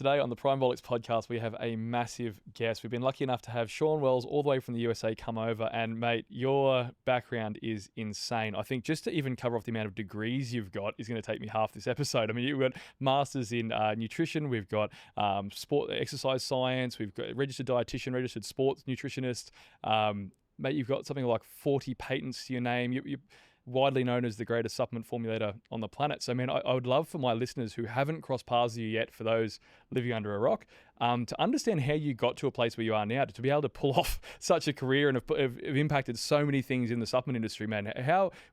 Today on the Primabolics Podcast, we have a massive guest. We've been lucky enough to have Shawn Wells all the way from the USA come over. And mate, your background is insane. I think just to even cover off the amount of degrees you've got is going to take me half this episode. I mean, you've got masters in nutrition, we've got sport exercise science, we've got registered dietitian, registered sports nutritionist. Mate, you've got something like 40 patents to your name. You're widely known as the greatest supplement formulator on the planet. So, man, I would love for my listeners who haven't crossed paths with you yet, for those living under a rock, to understand how you got to a place where you are now, to be able to pull off such a career and have impacted so many things in the supplement industry, man.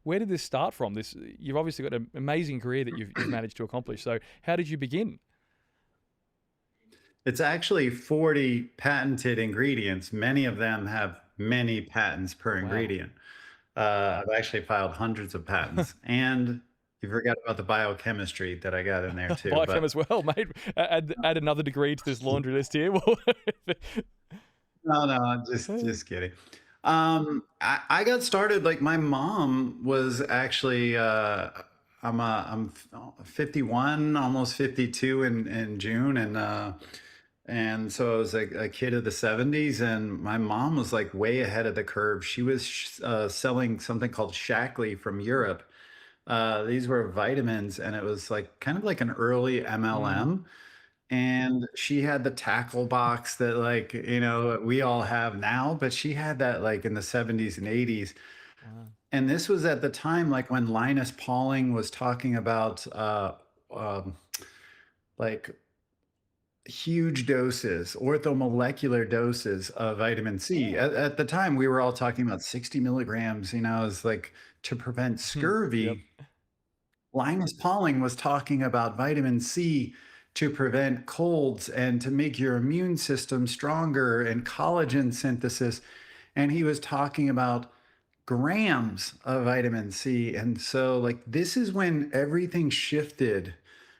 Where did this start from? You've obviously got an amazing career that you've managed to accomplish. So how did you begin? It's actually 40 patented ingredients. Many of them have many patents per Wow. ingredient. I've actually filed hundreds of patents. And you forgot about the biochemistry that I got in there too. Biochem But as well, mate. Add another degree to this laundry list here. no, no, just kidding. I got started like my mom was actually I'm 51, almost 52 in June, and so I was a kid of the 70s, and my mom was like way ahead of the curve. She was selling something called Shackley from Europe. These were vitamins, and it was like kind of like an early Mm. MLM. And she had the tackle box that, like, we all have now, but she had that like in the 70s and 80s. Wow. And this was at the time like when Linus Pauling was talking about um, like huge doses, orthomolecular doses of vitamin C. Oh. At the time, we were all talking about 60 milligrams, as like to prevent Yep. scurvy. Linus Pauling was talking about vitamin C to prevent colds and to make your immune system stronger and collagen synthesis. And he was talking about grams of vitamin C. And so, like, this is when everything shifted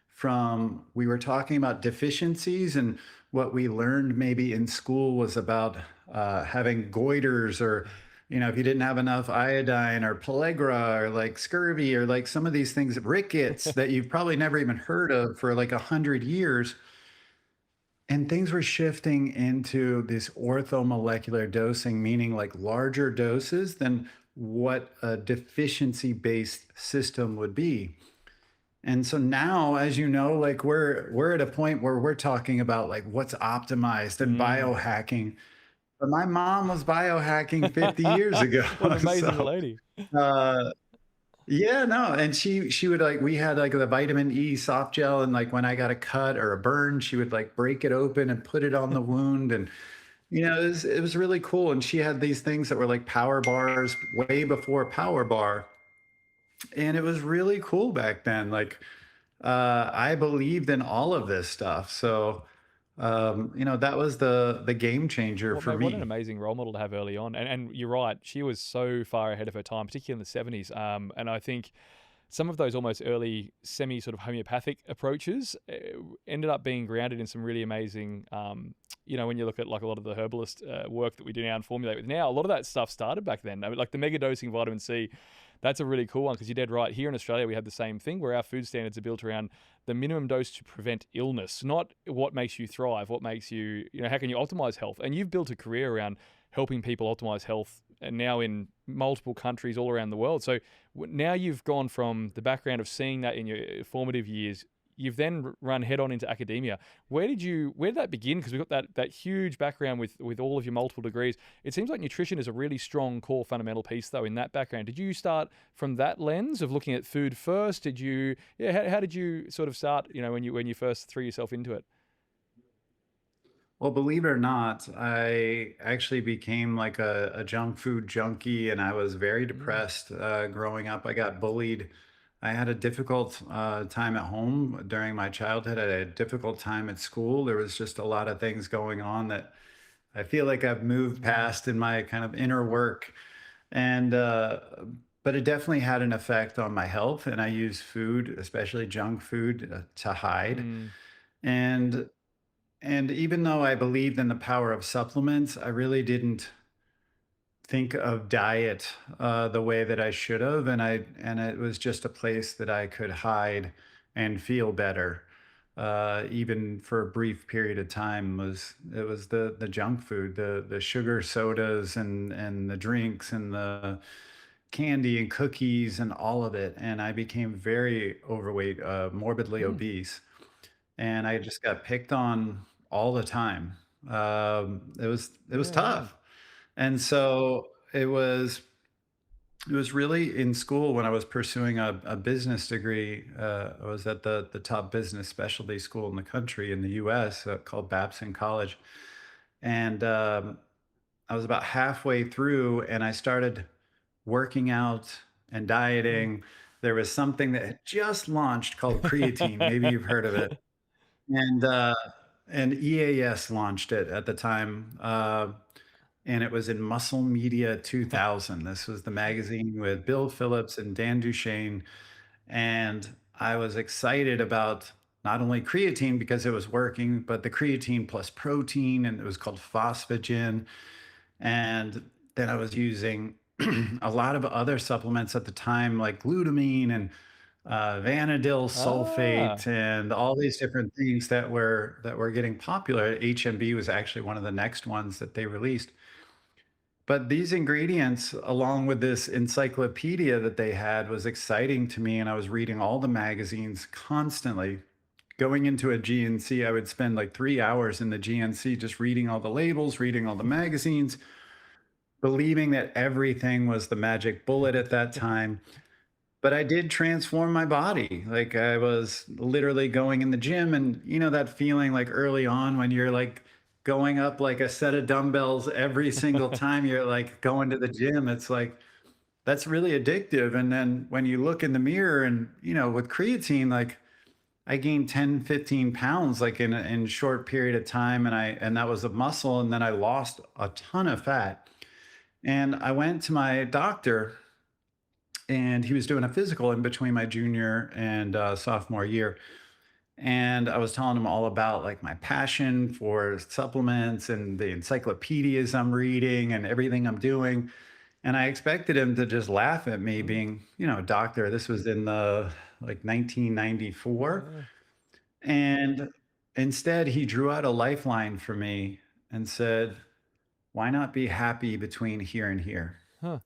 from we were talking about deficiencies, and what we learned maybe in school was about having goiters, or if you didn't have enough iodine or pellagra or like scurvy or like some of these things, rickets, that you've probably never even heard of for like 100 years. And things were shifting into this orthomolecular dosing, meaning like larger doses than what a deficiency based system would be. And so now, as you know, like we're at a point where we're talking about like what's optimized and Mm. biohacking. But my mom was biohacking 50 years ago. What an amazing So lady. uh yeah, no. And she would like we had like the vitamin E soft gel, and like when I got a cut or a burn, she would like break it open and put it on the wound. And it was really cool. And she had these things that were like power bars way before power bar. And it was really cool back then. Like I believed in all of this stuff. So that was the game changer Well, for mate, what an me. amazing role model to have early on. And you're right, she was so far ahead of her time, particularly in the 70s. And I think some of those almost early semi sort of homeopathic approaches ended up being grounded in some really amazing, when you look at like a lot of the herbalist work that we do now and formulate with now, a lot of that stuff started back then. I mean, like the mega dosing vitamin C, that's a really cool one because you're dead right. Here in Australia, we have the same thing where our food standards are built around the minimum dose to prevent illness, not what makes you thrive, what makes you, how can you optimize health? And you've built a career around helping people optimize health and now in multiple countries all around the world. So now you've gone from the background of seeing that in your formative years, you've then run head on into academia. Where did that begin? Because we've got that huge background with all of your multiple degrees. It seems like nutrition is a really strong core fundamental piece though in that background. Did you start from that lens of looking at food first? How did you sort of start, when you first threw yourself into it? Well, believe it or not, I actually became like a junk food junkie, and I was very Mm. depressed growing up. I got bullied. I had a difficult time at home during my childhood. I had a difficult time at school. There was just a lot of things going on that I feel like I've moved Mm. past in my kind of inner work. And but it definitely had an effect on my health, and I use food, especially junk food, to hide. Mm. And even though I believed in the power of supplements, I really didn't think of diet the way that I should have, and it was just a place that I could hide and feel better. even for a brief period of time, was it was the junk food, the sugar sodas and the drinks and the candy and cookies and all of it. And I became very overweight, morbidly Mm. obese, and I just got picked on all the time. It was Yeah, yeah. tough, and so it was really in school when I was pursuing a business degree. I was at the top business specialty school in the country in the U.S. Called Babson College, and I was about halfway through, and I started working out and Mm. dieting. There was something that had just launched called creatine. Maybe you've heard of it, and EAS launched it at the time. And it was in Muscle Media 2000. This was the magazine with Bill Phillips and Dan Duchesne. And I was excited about not only creatine because it was working, but the creatine plus protein, and it was called phosphagen. And then I was using a lot of other supplements at the time, like glutamine and vanadyl sulfate, Ah. and all these different things that were getting popular. HMB was actually one of the next ones that they released. But these ingredients, along with this encyclopedia that they had, was exciting to me. And I was reading all the magazines constantly. Going into a GNC, I would spend like 3 hours in the GNC just reading all the labels, reading all the magazines, believing that everything was the magic bullet at that time. But I did transform my body. Like, I was literally going in the gym, and that feeling like early on when you're like going up like a set of dumbbells every single time you're like going to the gym, it's like that's really addictive. And then when you look in the mirror and, with creatine, like I gained 10, 15 pounds like in a short period of time, and that was a muscle, and then I lost a ton of fat. And I went to my doctor, and he was doing a physical in between my junior and sophomore year. And I was telling him all about like my passion for supplements and the encyclopedias I'm reading and everything I'm doing. And I expected him to just laugh at me Mm. being, a doctor. This was in the like 1994. Yeah. And instead, he drew out a lifeline for me and said, "Why not be happy between here and here?" Huh.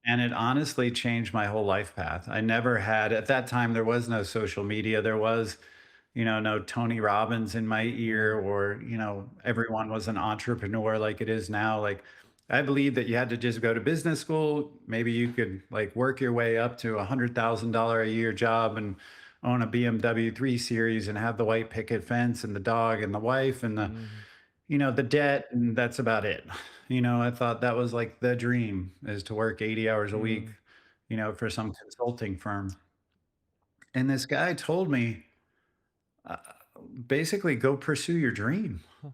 And it honestly changed my whole life path. I never had, at that time, there was no social media. There was, no Tony Robbins in my ear, Mm. or, everyone was an entrepreneur like it is now. Like, I believe that you had to just go to business school. Maybe you could like work your way up to $100,000 a year job and own a BMW 3 Series and have the white picket fence and the dog and the wife and Mhm. the debt, and that's about it. I thought that was like the dream, is to work 80 hours a week, Mm. for some consulting firm. And this guy told me, uh, basically, go pursue your dream. Huh.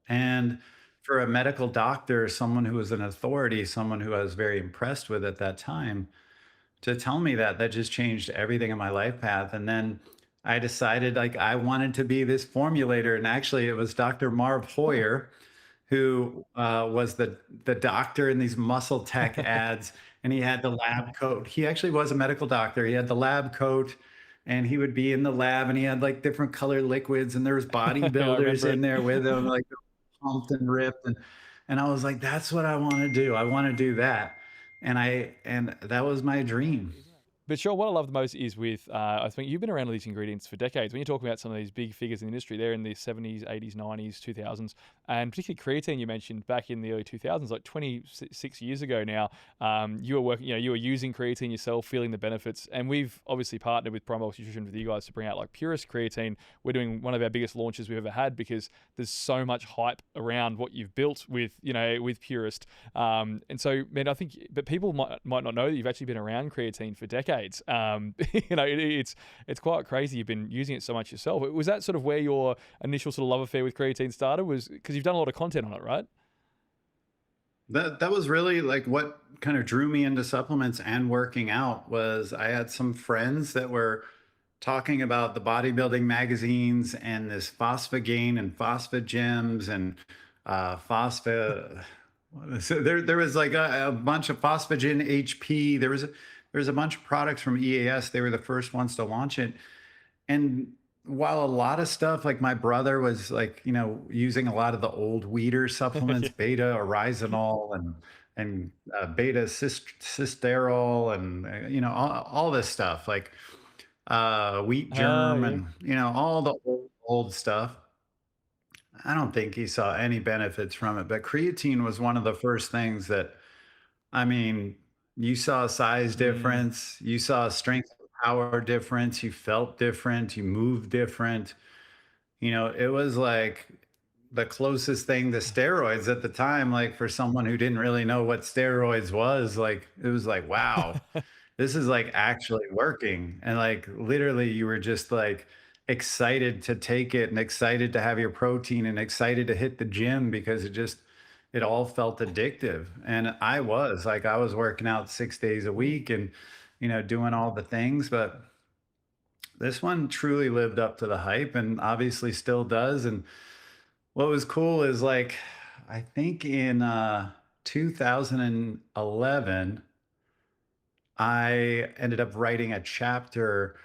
And for a medical doctor, someone who was an authority, someone who I was very impressed with at that time, to tell me that just changed everything in my life path. And then I decided like I wanted to be this formulator. And actually, it was Dr. Marv Huh. Hoyer who was the doctor in these muscle tech ads, and he had the lab coat. He actually was a medical doctor. He had the lab coat, and he would be in the lab, and he had like different color liquids, and there was I bodybuilders remember in it. there with him, like pumped and ripped, and I was like, that's what I want to do. I want to do that, and that was my dream. But sure, what I love the most is with, I think you've been around with these ingredients for decades. When you talk about some of these big figures in the industry, they're in the 70s, 80s, 90s, 2000s, and particularly creatine you mentioned back in the early 2000s, like 26 years ago now. You were working, you were using creatine yourself, feeling the benefits. And we've obviously partnered with Primabolics Nutrition with you guys to bring out like Purest Creatine. We're doing one of our biggest launches we've ever had because there's so much hype around what you've built with Purest. And so, man, I think, but people might not know that you've actually been around creatine for decades. It's quite crazy. You've been using it so much yourself. Was that sort of where your initial sort of love affair with creatine started? Was because you've done a lot of content on it, right? That was really like what kind of drew me into supplements and working out. Was I had some friends that were talking about the bodybuilding magazines and this phosphagain and phosphagems and phospha. So there was like a bunch of phosphagen HP. There was a bunch of products from EAS. They were the first ones to launch it, and while a lot of stuff, like my brother was like, using a lot of the old weeder supplements, Yeah. beta oryzanol and beta cysterol and all this stuff like wheat Ah, germ yeah. and all the old stuff. I don't think he saw any benefits from it, but creatine was one of the first things that, I mean, you saw a size Mm. difference, you saw a strength and power difference, you felt different, you moved different. It was like the closest thing to steroids at the time, like for someone who didn't really know what steroids was, like it was like, wow, this is like actually working. And like literally you were just like excited to take it and excited to have your protein and excited to hit the gym because it all felt addictive. And I was working out 6 days a Mm. week and doing all the things, but this one truly lived up to the hype and obviously still does. And what was cool is like, I think in 2011, I ended up writing a chapter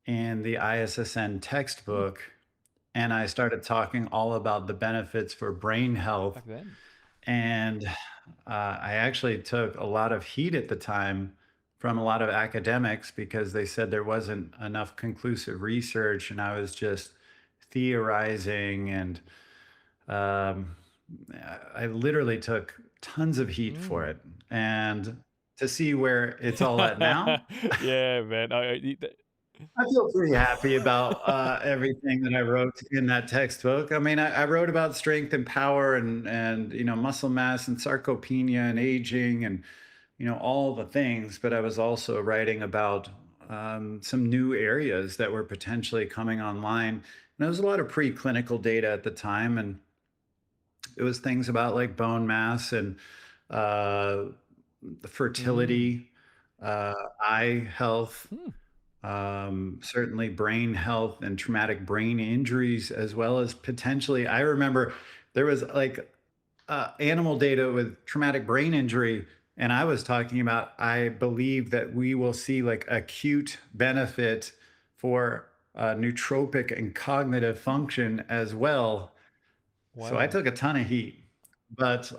in the ISSN Mm. textbook, and I started talking all about the benefits for brain health. Back then. And I actually took a lot of heat at the time from a lot of academics because they said there wasn't enough conclusive research, and I was just theorizing. And um, I literally took tons of heat for Mm. it. And to see where it's all at now, Yeah, man. I feel pretty happy about everything that I wrote in that textbook. I mean, I wrote about strength and power and muscle mass and sarcopenia and aging and all the things. But I was also writing about some new areas that were potentially coming online. And there was a lot of preclinical data at the time, and it was things about like bone mass and uh, the Mm. fertility, eye health, Hmm. certainly brain health and traumatic brain injuries, as well as potentially, I remember there was like animal data with traumatic brain injury. And I was talking about, I believe that we will see like acute benefit for nootropic and cognitive function as well. So I Wow. took a ton of heat, but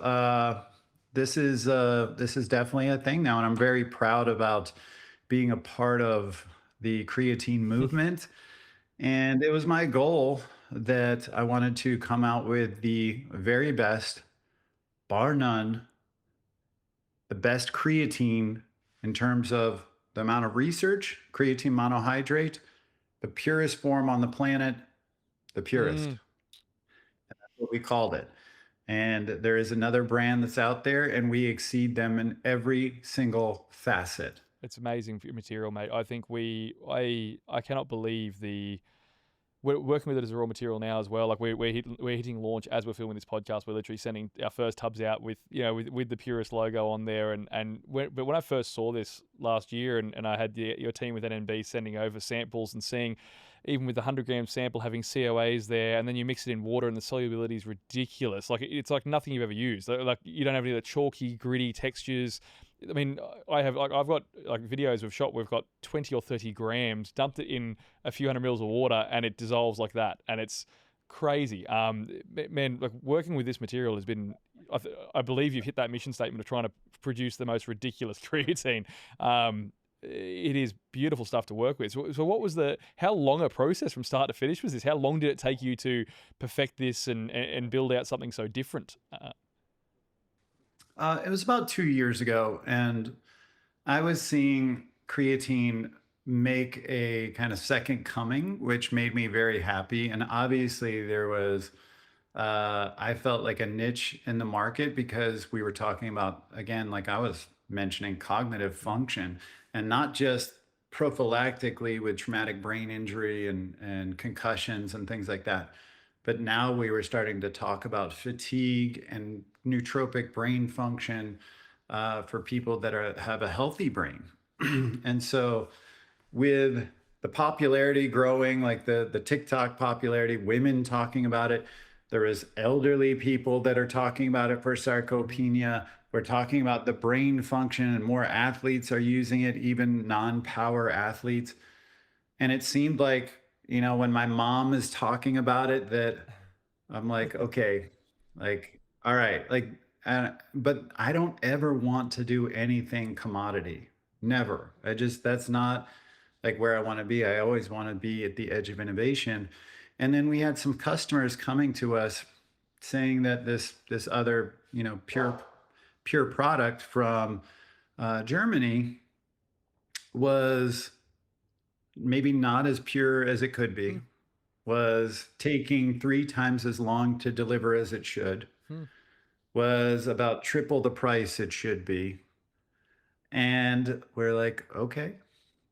this is definitely a thing now, and I'm very proud about being a part of the creatine movement. And it was my goal that I wanted to come out with the very best, bar none, the best creatine in terms of the amount of research, creatine monohydrate, the purest form on the planet, the purest, Mm. what we called it. And there is another brand that's out there, and we exceed them in every single facet. It's amazing for your material, mate. I think I cannot believe we're working with it as a raw material now as well. Like we're hitting launch as we're filming this podcast. We're literally sending our first tubs out with with the Purest logo on there. But when I first saw this last year, and I had your team with NNB sending over samples and seeing even with the 100 gram sample having COAs there, and then you mix it in water and the solubility is ridiculous. Like it's like nothing you've ever used. Like you don't have any of the chalky, gritty textures. I mean, I've got like videos we've shot. We've got 20 or 30 grams, dumped it in a few hundred mils of water, and it dissolves like that, and it's crazy. Man, like working with this material has been. I believe you've hit that mission statement of trying to produce the most ridiculous creatine. It is beautiful stuff to work with. So what was how long a process from start to finish was this? How long did it take you to perfect this and build out something so different? It was about 2 years ago, and I was seeing creatine make a kind of second coming, which made me very happy. And obviously, I felt like a niche in the market because we were talking about, again, like I was mentioning, cognitive function, and not just prophylactically with traumatic brain injury and concussions and things like that. But now we were starting to talk about fatigue and nootropic brain function for people that have a healthy brain. And so, with the popularity growing, like the TikTok popularity, women talking about it, there is elderly people that are talking about it for Mhm. sarcopenia. We're talking about the brain function, and more athletes are using it, even non-power athletes. And it seemed like when my mom is talking about it, that I'm like, okay, like, all right, like, but I don't ever want to do anything commodity. Never. That's not like where I want to be. I always want to be at the edge of innovation. And then we had some customers coming to us saying that this other, pure product from Germany was maybe not as pure as it could Hmm, be, was taking 3 times as long to deliver as it should, hmm, was about triple the price it should be. And we're like, okay,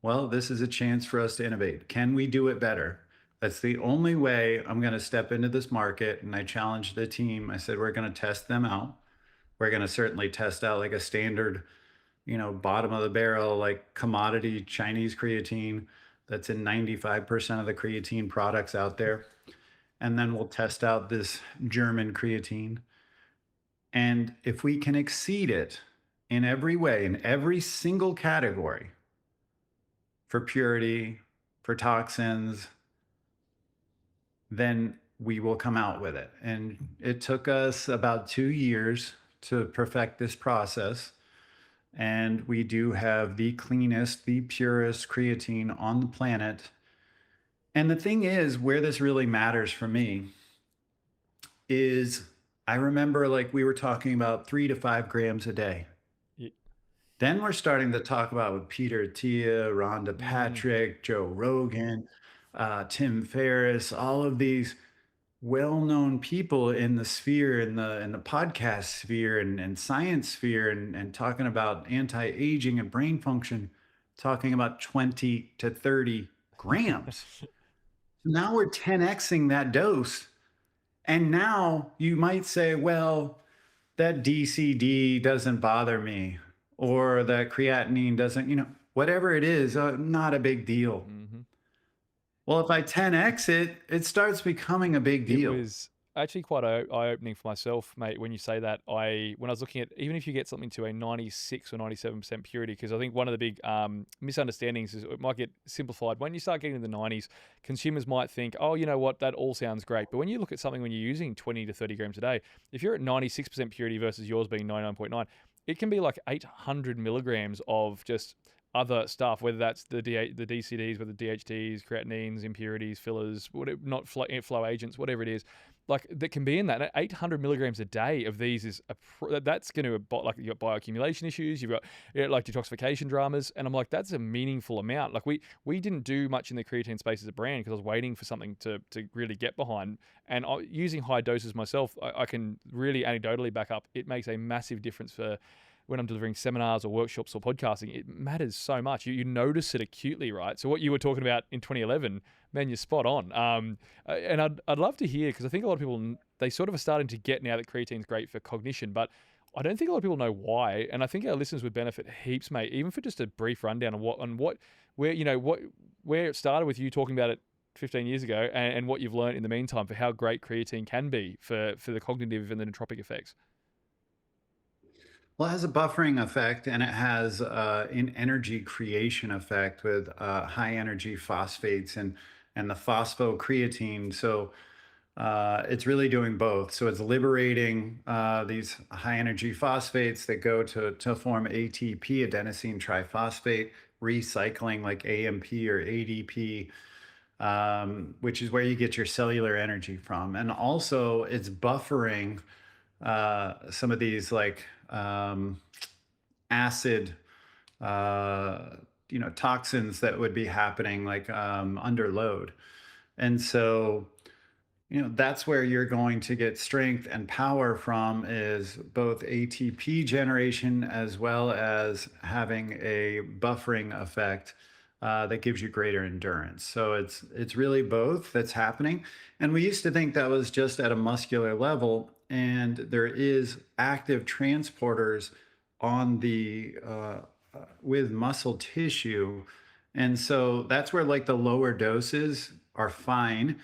well, this is a chance for us to innovate. Can we do it better? That's the only way I'm going to step into this market. And I challenged the team. I said, we're going to test them out. We're going to certainly test out like a standard, bottom of the barrel, like commodity Chinese creatine that's in 95% of the creatine products out there. And then we'll test out this German creatine. And if we can exceed it in every way, in every single category, for purity, for toxins, then we will come out with it. And it took us about 2 years to perfect this process. And we do have the cleanest, the purest creatine on the planet. And the thing is, where this really matters for me is I remember like we were talking about 3 to 5 grams a day. ye- Then we're starting to talk about with Peter Attia, Rhonda mm, Patrick, Joe Rogan, Tim Ferriss, all of these well-known people in the sphere, in the podcast sphere and science sphere, and talking about anti-aging and brain function, talking about 20 to 30 grams. Now we're 10xing that dose. And now you might say, well, that DCD doesn't bother me, or that creatinine doesn't, whatever it is, not a big deal. mhm. Well, if I 10x it, it starts becoming a big It deal. was actually quite eye-opening for myself, mate, when you say that. When I was looking at, even if you get something to a 96 or 97% purity, because I think one of the big misunderstandings is it might get simplified. When you start getting in the 90s, consumers might think, oh, you know what, that all sounds great. But when you look at something when you're using 20 to 30 grams a day, if you're at 96% purity versus yours being 99.9, it can be like 800 milligrams of just other stuff, whether that's the DCDs, whether DHTs, creatinines, impurities, fillers, whatever, not flow agents, whatever it is, like that can be in that. 800 milligrams a day of these is that's going to, like, you got bioaccumulation issues, you've got, like, detoxification dramas, and I'm like, that's a meaningful amount. Like we didn't do much in the creatine space as a brand because I was waiting for something to really get behind, and using high doses myself, I can really anecdotally back up it makes a massive difference for when I'm delivering seminars or workshops or podcasting. It matters so much. You notice it acutely, right? So what you were talking about in 2011, man, you're spot on. And I'd love to hear, because I think a lot of people, they sort of are starting to get now that creatine's great for cognition, but I don't think a lot of people know why. And I think our listeners would benefit heaps, mate, even for just a brief rundown where it started with you talking about it 15 years ago, and what you've learned in the meantime for how great creatine can be for the cognitive and the nootropic effects. Well, it has a buffering effect and it has an energy creation effect with high energy phosphates and the phosphocreatine. So it's really doing both. So it's liberating these high energy phosphates that go to form ATP, adenosine triphosphate, recycling like AMP or ADP, which is where you get your cellular energy from. And also it's buffering some of these like acid, toxins that would be happening like under load. And so, that's where you're going to get strength and power from, is both ATP generation as well as having a buffering effect that gives you greater endurance. So it's really both that's happening. And we used to think that was just at a muscular level, and there is active transporters on the with muscle tissue. And so that's where like the lower doses are fine.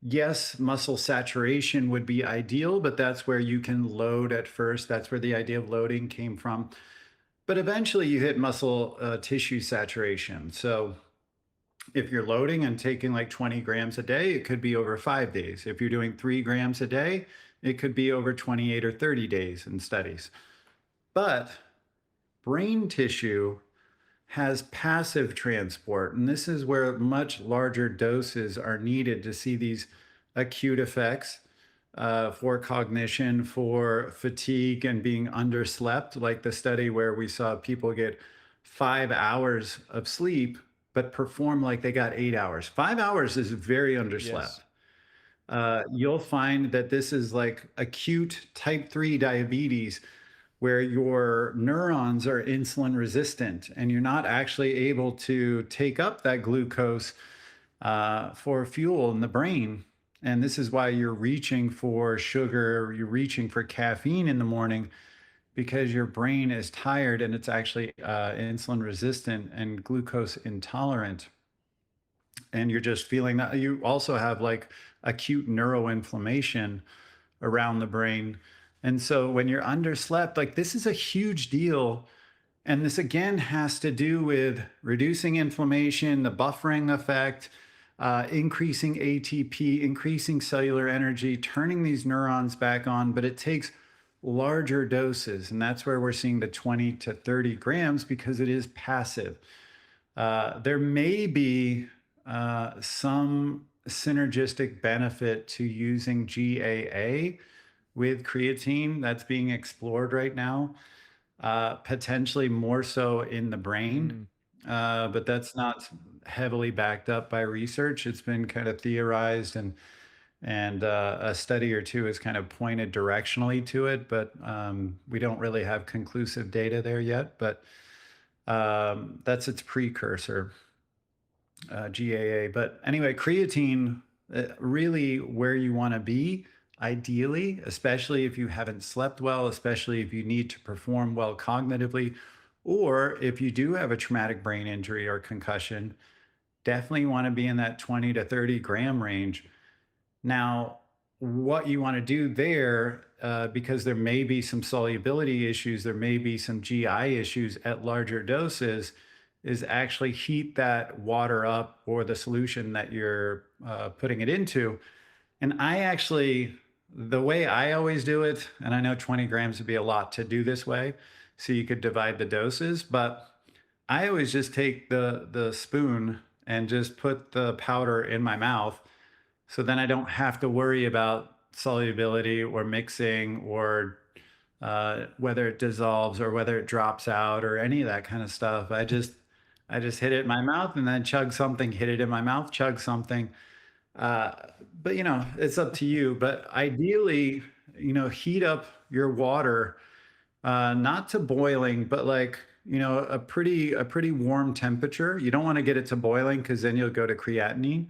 Yes, muscle saturation would be ideal, but that's where you can load at first. That's where the idea of loading came from. But eventually you hit muscle tissue saturation. So If you're loading and taking like 20 grams a day, it could be over 5 days. If you're doing 3 grams a day, it could be over 28 or 30 days in studies. But brain tissue has passive transport, and this is where much larger doses are needed to see these acute effects for cognition, for fatigue, and being underslept, like the study where we saw people get 5 hours of sleep but perform like they got 8 hours. 5 hours is very underslept. Yes. You'll find that this is like acute type 3 diabetes where your neurons are insulin resistant and you're not actually able to take up that glucose for fuel in the brain. And this is why you're reaching for sugar, you're reaching for caffeine in the morning because your brain is tired and it's actually insulin resistant and glucose intolerant. And you're just feeling that. You also have like acute neuroinflammation around the brain. And so when you're underslept, like this is a huge deal. And this again has to do with reducing inflammation, the buffering effect, increasing ATP, increasing cellular energy, turning these neurons back on. But it takes larger doses. And that's where we're seeing the 20 to 30 grams because it is passive. There may be some synergistic benefit to using GAA with creatine that's being explored right now, potentially more so in the brain, but that's not heavily backed up by research. It's been kind of theorized, and a study or two has kind of pointed directionally to it, but we don't really have conclusive data there yet. But that's its precursor, GAA. But anyway, creatine, really where you want to be, ideally, especially if you haven't slept well, especially if you need to perform well cognitively, or if you do have a traumatic brain injury or concussion, definitely want to be in that 20 to 30 gram range. Now, what you want to do there, because there may be some solubility issues, there may be some GI issues at larger doses, is actually heat that water up or the solution that you're putting it into. And I actually, the way I always do it, and I know 20 grams would be a lot to do this way, so you could divide the doses, but I always just take the spoon and just put the powder in my mouth. So then I don't have to worry about solubility or mixing or whether it dissolves or whether it drops out or any of that kind of stuff. I just hit it in my mouth and then chug something, hit it in my mouth, chug something. Uh, but it's up to you. But ideally, heat up your water, not to boiling, but like, a pretty warm temperature. You don't want to get it to boiling because then you'll go to creatinine.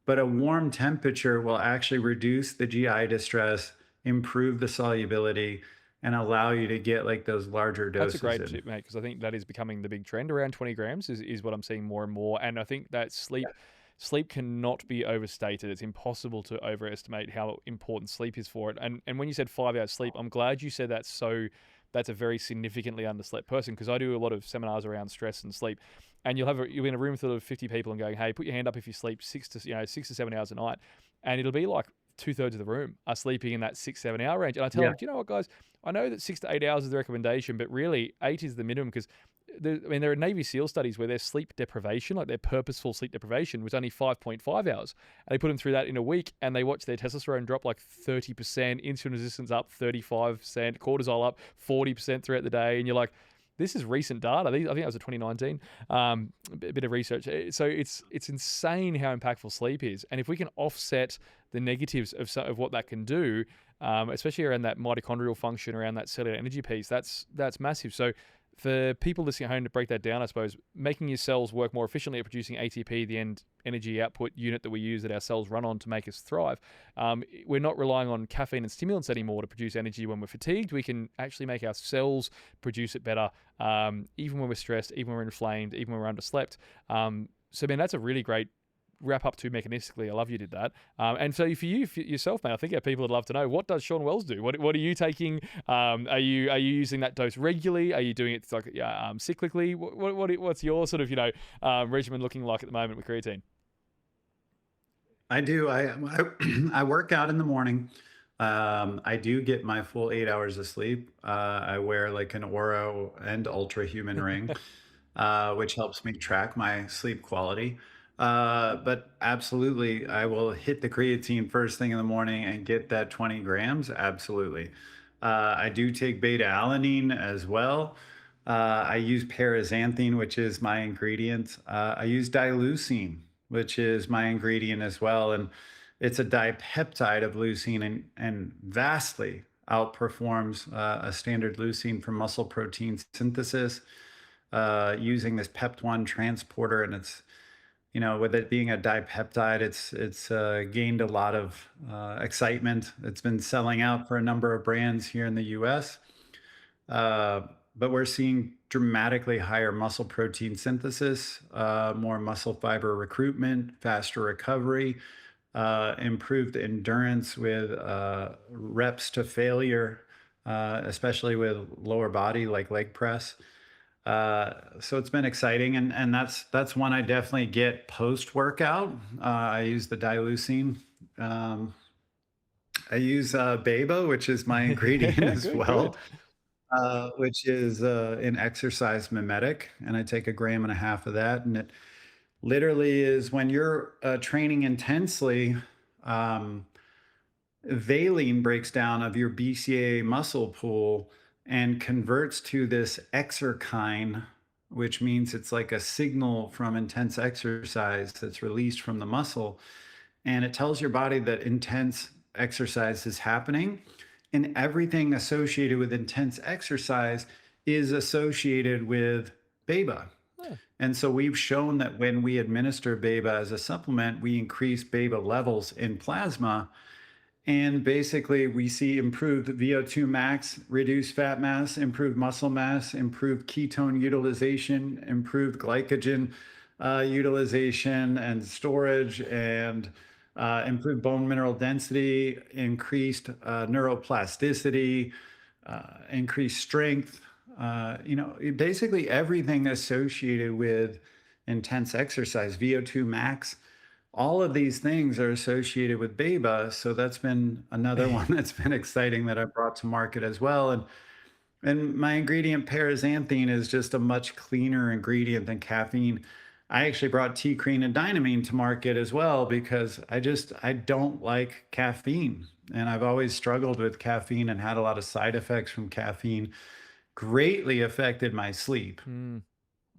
But a warm temperature will actually reduce the GI distress, improve the solubility, and allow you to get like those larger That's a doses great in. tip, mate, because I think that is becoming the big trend. Around 20 grams is what I'm seeing more and more. And I think that sleep cannot be overstated. It's impossible to overestimate how important sleep is for it. And when you said 5 hours sleep, I'm glad you said that. So that's a very significantly underslept person, because I do a lot of seminars around stress and sleep. And you'll be in a room full of 50 people and going, hey, put your hand up if you sleep 6 to 7 hours a night. And it'll be like 2/3 of the room are sleeping in that 6-7 hour range. And I tell Yeah. them, do you know what, guys? I know that 6 to 8 hours is the recommendation, but really 8 is the minimum, because there are Navy SEAL studies where their sleep deprivation, like their purposeful sleep deprivation, was only 5.5 hours. And they put them through that in a week, and they watched their testosterone drop like 30%, insulin resistance up 35%, cortisol up 40% throughout the day. And you're like, this is recent data. I think that was a 2019 bit of research. So it's insane how impactful sleep is. And if we can offset the negatives of what that can do, especially around that mitochondrial function, around that cellular energy piece, that's massive. So for people listening at home, to break that down, I suppose, making your cells work more efficiently at producing ATP, the end energy output unit that we use, that our cells run on to make us thrive. We're not relying on caffeine and stimulants anymore to produce energy when we're fatigued. We can actually make our cells produce it better, even when we're stressed, even when we're inflamed, even when we're underslept. So, man, that's a really great wrap up too mechanistically. I love you did that. And so for you for yourself, man, I think our people would love to know, what does Shawn Wells do? What are you taking? Are you using that dose regularly? Are you doing it like cyclically? What's your sort of regimen looking like at the moment with creatine? I do. I work out in the morning. I do get my full 8 hours of sleep. I wear like an Oro and Ultra Human ring, which helps me track my sleep quality. But absolutely, I will hit the creatine first thing in the morning and get that 20 grams. Absolutely. I do take beta alanine as well. I use paraxanthine, which is my ingredient. I use dileucine, which is my ingredient as well. And it's a dipeptide of leucine and vastly outperforms a standard leucine for muscle protein synthesis using this PEP1 transporter. And it's, with it being a dipeptide, it's gained a lot of excitement. It's been selling out for a number of brands here in the US. But we're seeing dramatically higher muscle protein synthesis, more muscle fiber recruitment, faster recovery, improved endurance with reps to failure, especially with lower body like leg press. So it's been exciting, and that's one I definitely get post workout. I use the dileucine. Um, I use Beba, which is my ingredient as Good, good. well, which is an exercise mimetic, and I take a gram and a half of that, and it literally is when you're training intensely. Um, Valine breaks down of your BCA muscle pool and converts to this exerkine, which means it's like a signal from intense exercise that's released from the muscle. And it tells your body that intense exercise is happening. And everything associated with intense exercise is associated with BABA. Huh. And so we've shown that when we administer BABA as a supplement, we increase BABA levels in plasma. And basically, we see improved VO2 max, reduced fat mass, improved muscle mass, improved ketone utilization, improved glycogen utilization and storage, and improved bone mineral density, increased neuroplasticity, increased strength. Basically everything associated with intense exercise, VO2 max, all of these things are associated with Beba. So that's been another one that's been exciting that I brought to market as well. And my ingredient paraxanthine is just a much cleaner ingredient than caffeine. I actually brought T-creen and dynamine to market as well because I don't like caffeine. And I've always struggled with caffeine and had a lot of side effects from caffeine. Greatly affected my sleep Mm,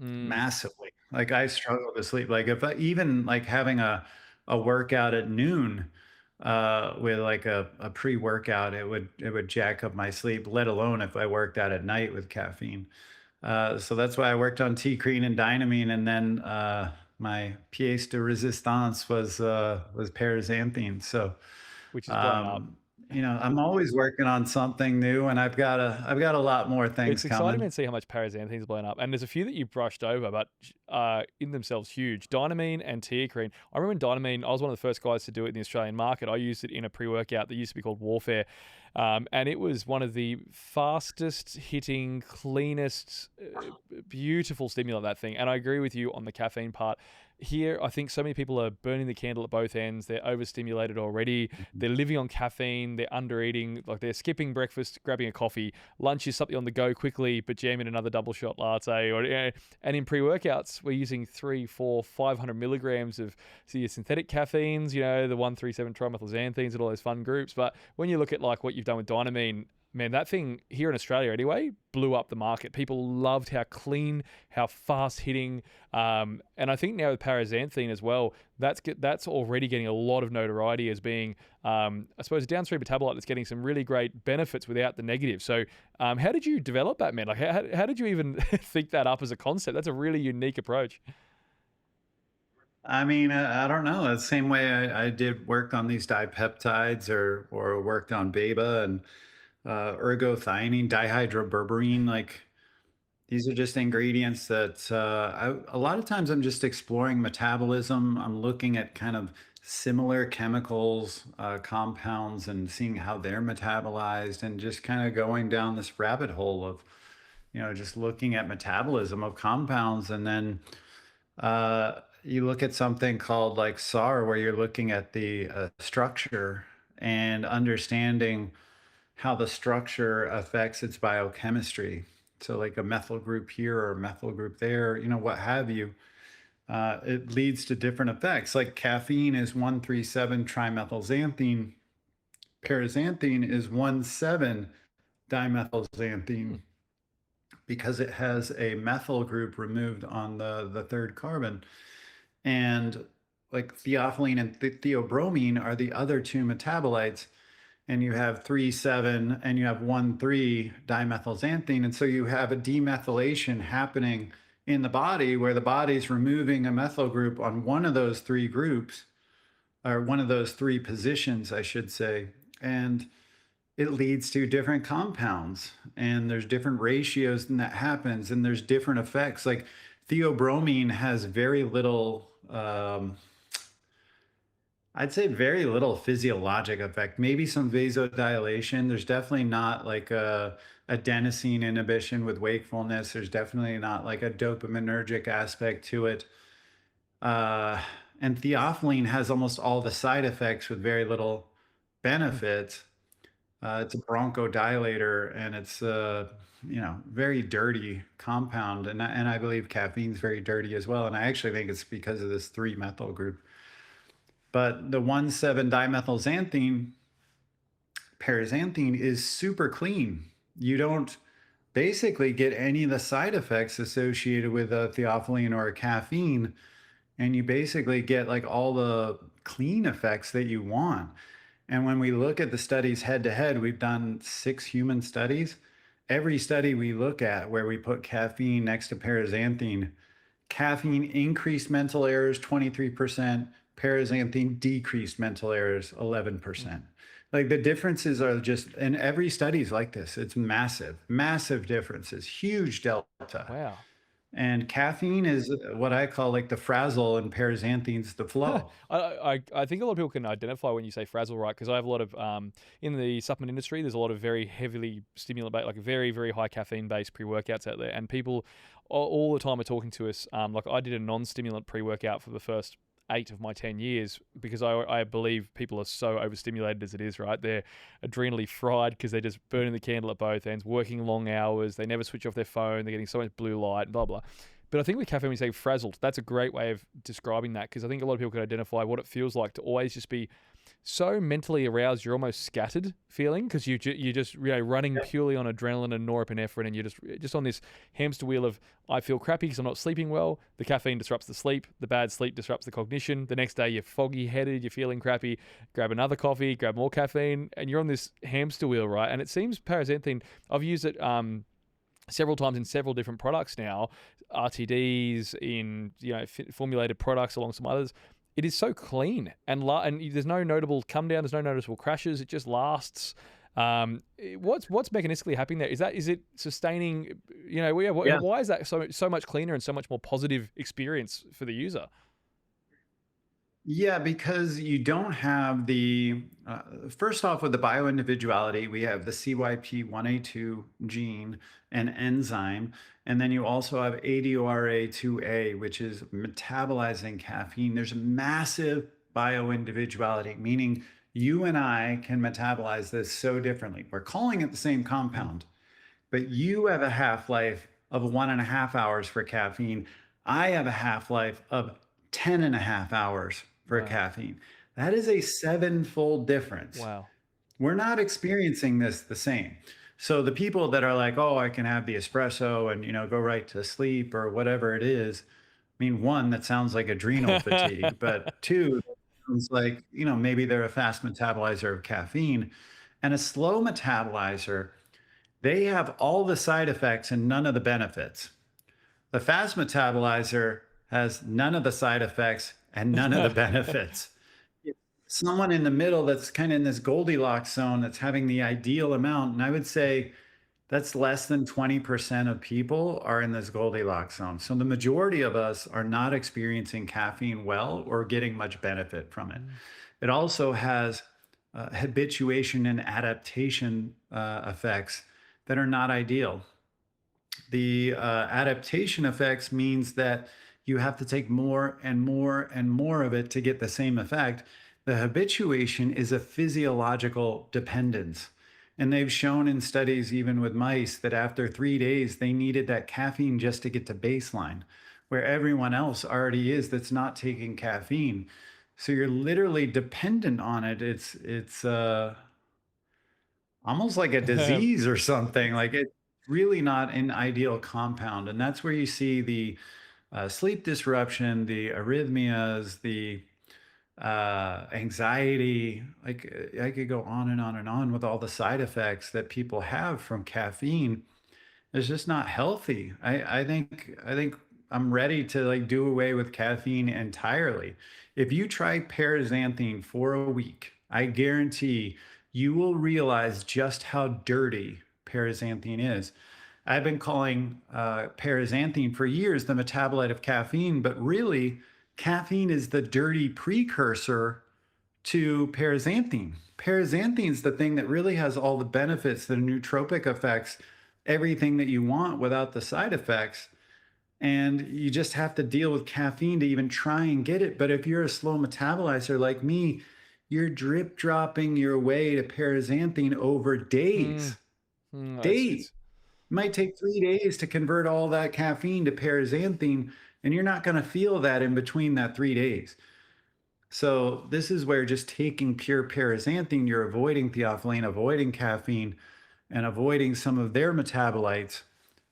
mm. massively. Like I struggle to sleep. Like if I even like having a workout at noon with like a pre-workout, it would jack up my sleep, let alone if I worked out at night with caffeine. So that's why I worked on T-creen and dynamine, and then my pièce de résistance was paraxanthine. So Which is blown up. um, I'm always working on something new, and I've got a lot more things It's exciting coming. to see how much paraxanthine's blown up. And there's a few that you brushed over, but in themselves huge. Dynamine and teacrine. I remember Dynamine, I was one of the first guys to do it in the Australian market. I used it in a pre-workout that used to be called Warfare. And it was one of the fastest hitting, cleanest, beautiful stimulant, that thing. And I agree with you on the caffeine part. Here, I think so many people are burning the candle at both ends. They're overstimulated already. They're living on caffeine. They're under eating. Like they're skipping breakfast, grabbing a coffee. Lunch is something on the go quickly, but jam in another double shot latte. And in pre-workouts, we're using 3, 4, 500 milligrams of synthetic caffeines. The 137 trimethylxanthines and all those fun groups. But when you look at like what you've done with Dynamine, man, that thing here in Australia anyway blew up the market. People loved how clean, how fast hitting, and I think now with paraxanthine as well, that's already getting a lot of notoriety as being, I suppose, a downstream metabolite that's getting some really great benefits without the negative. So, how did you develop that, man? Like, how did you even think that up as a concept? That's a really unique approach. I mean, I don't know. The same way I did work on these dipeptides or worked on Beba and ergothioneine, dihydroberberine. Like, These are just ingredients that a lot of times I'm just exploring metabolism. I'm looking at kind of similar chemicals, compounds, and seeing how they're metabolized, and just kind of going down this rabbit hole of, just looking at metabolism of compounds. And then you look at something called like SAR, where you're looking at the structure and understanding how the structure affects its biochemistry. So, like a methyl group here or a methyl group there, what have you. It leads to different effects. Like caffeine is 1,3,7 trimethylxanthine, paraxanthine is 1,7 dimethylxanthine, Hmm. because it has a methyl group removed on the third carbon. And like theophylline and theobromine are the other two metabolites. And you have 3,7 and you have 1,3 dimethylxanthine. And so you have a demethylation happening in the body, where the body's removing a methyl group on one of those three groups, or one of those three positions, I should say. And it leads to different compounds, and there's different ratios and that happens, and there's different effects. Like theobromine has very little, I'd say very little physiologic effect, maybe some vasodilation. There's definitely not like a adenosine inhibition with wakefulness. There's definitely not like a dopaminergic aspect to it. Uh, and theophylline has almost all the side effects with very little benefit. It's a bronchodilator, and it's very dirty compound, and I believe caffeine's very dirty as well. And I actually think it's because of this three methyl group. But the 1,7 dimethylxanthine, paraxanthine, is super clean. You don't basically get any of the side effects associated with a theophylline or a caffeine, and you basically get like all the clean effects that you want. And when we look at the studies head to head, we've done 6 human studies. Every study we look at where we put caffeine next to paraxanthine, caffeine increased mental errors 23%, paraxanthine decreased mental errors 11%. Like the differences are just, and every study is like this. It's massive, massive differences, huge delta. Wow. And caffeine is what I call like the frazzle, and paraxanthine's the flow. I think a lot of people can identify when you say frazzle, right? Because I have a lot of in the supplement industry. There's a lot of very heavily stimulant, like very very high caffeine based pre workouts out there, and people all the time are talking to us. Like I did a non stimulant pre workout for the first 8 of my 10 years, because I believe people are so overstimulated as it is, right? They're adrenally fried because they're just burning the candle at both ends, working long hours. They never switch off their phone. They're getting so much blue light, blah, blah. But I think with caffeine, we say frazzled. That's a great way of describing that, because I think a lot of people can identify what it feels like to always just be so mentally aroused, you're almost scattered feeling, because you're just running purely on adrenaline and norepinephrine, and you're just on this hamster wheel of, I feel crappy because I'm not sleeping well. The caffeine disrupts the sleep. The bad sleep disrupts the cognition. The next day you're foggy headed, you're feeling crappy. Grab another coffee, grab more caffeine, and you're on this hamster wheel, right? And it seems paraxanthine, I've used it several times in several different products now, RTDs, in formulated products along some others. It is so clean, and there's no notable come down. There's no noticeable crashes. It just lasts. What's mechanistically happening there? Is it sustaining? Yeah. Why is that so much cleaner and so much more positive experience for the user? Yeah, because you don't have the, first off, with the bioindividuality, we have the CYP1A2 gene and enzyme. And then you also have ADORA2A, which is metabolizing caffeine. There's massive bioindividuality, meaning you and I can metabolize this so differently. We're calling it the same compound, but you have a half-life of 1.5 hours for caffeine. I have a half-life of 10.5 hours for Wow. caffeine. That is a 7-fold difference. Wow. We're not experiencing this the same. So the people that are like, oh, I can have the espresso and go right to sleep or whatever it is. I mean, one, that sounds like adrenal fatigue, but two, sounds like, maybe they're a fast metabolizer of caffeine. And a slow metabolizer, they have all the side effects and none of the benefits. The fast metabolizer has none of the side effects and none of the benefits. Someone in the middle that's kind of in this Goldilocks zone, that's having the ideal amount. And I would say That's less than 20% of people are in this Goldilocks zone. So the majority of us are not experiencing caffeine well or getting much benefit from it. Mm. It also has habituation and adaptation effects that are not ideal. The adaptation effects means that you have to take more and more and more of it to get the same effect. The habituation is a physiological dependence. And they've shown in studies, even with mice, that after 3 days, they needed that caffeine just to get to baseline, where everyone else already is that's not taking caffeine. So you're literally dependent on it. It's almost like a disease or something. Like it's really not an ideal compound. And that's where you see the sleep disruption, the arrhythmias, the anxiety. Like I could go on and on and on with all the side effects that people have from caffeine. It's just not healthy. I think I'm ready to like do away with caffeine entirely. If you try paraxanthine for a week, I guarantee you will realize just how dirty paraxanthine is. I've been calling paraxanthine for years the metabolite of caffeine, but really, caffeine is the dirty precursor to paraxanthine. Paraxanthine is the thing that really has all the benefits, the nootropic effects, everything that you want without the side effects. And you just have to deal with caffeine to even try and get it. But if you're a slow metabolizer like me, you're drip dropping your way to paraxanthine over days. Days. It's It might take 3 days to convert all that caffeine to paraxanthine, and you're not going to feel that in between that 3 days. So this is where just taking pure paraxanthine, you're avoiding theophylline, avoiding caffeine, and avoiding some of their metabolites,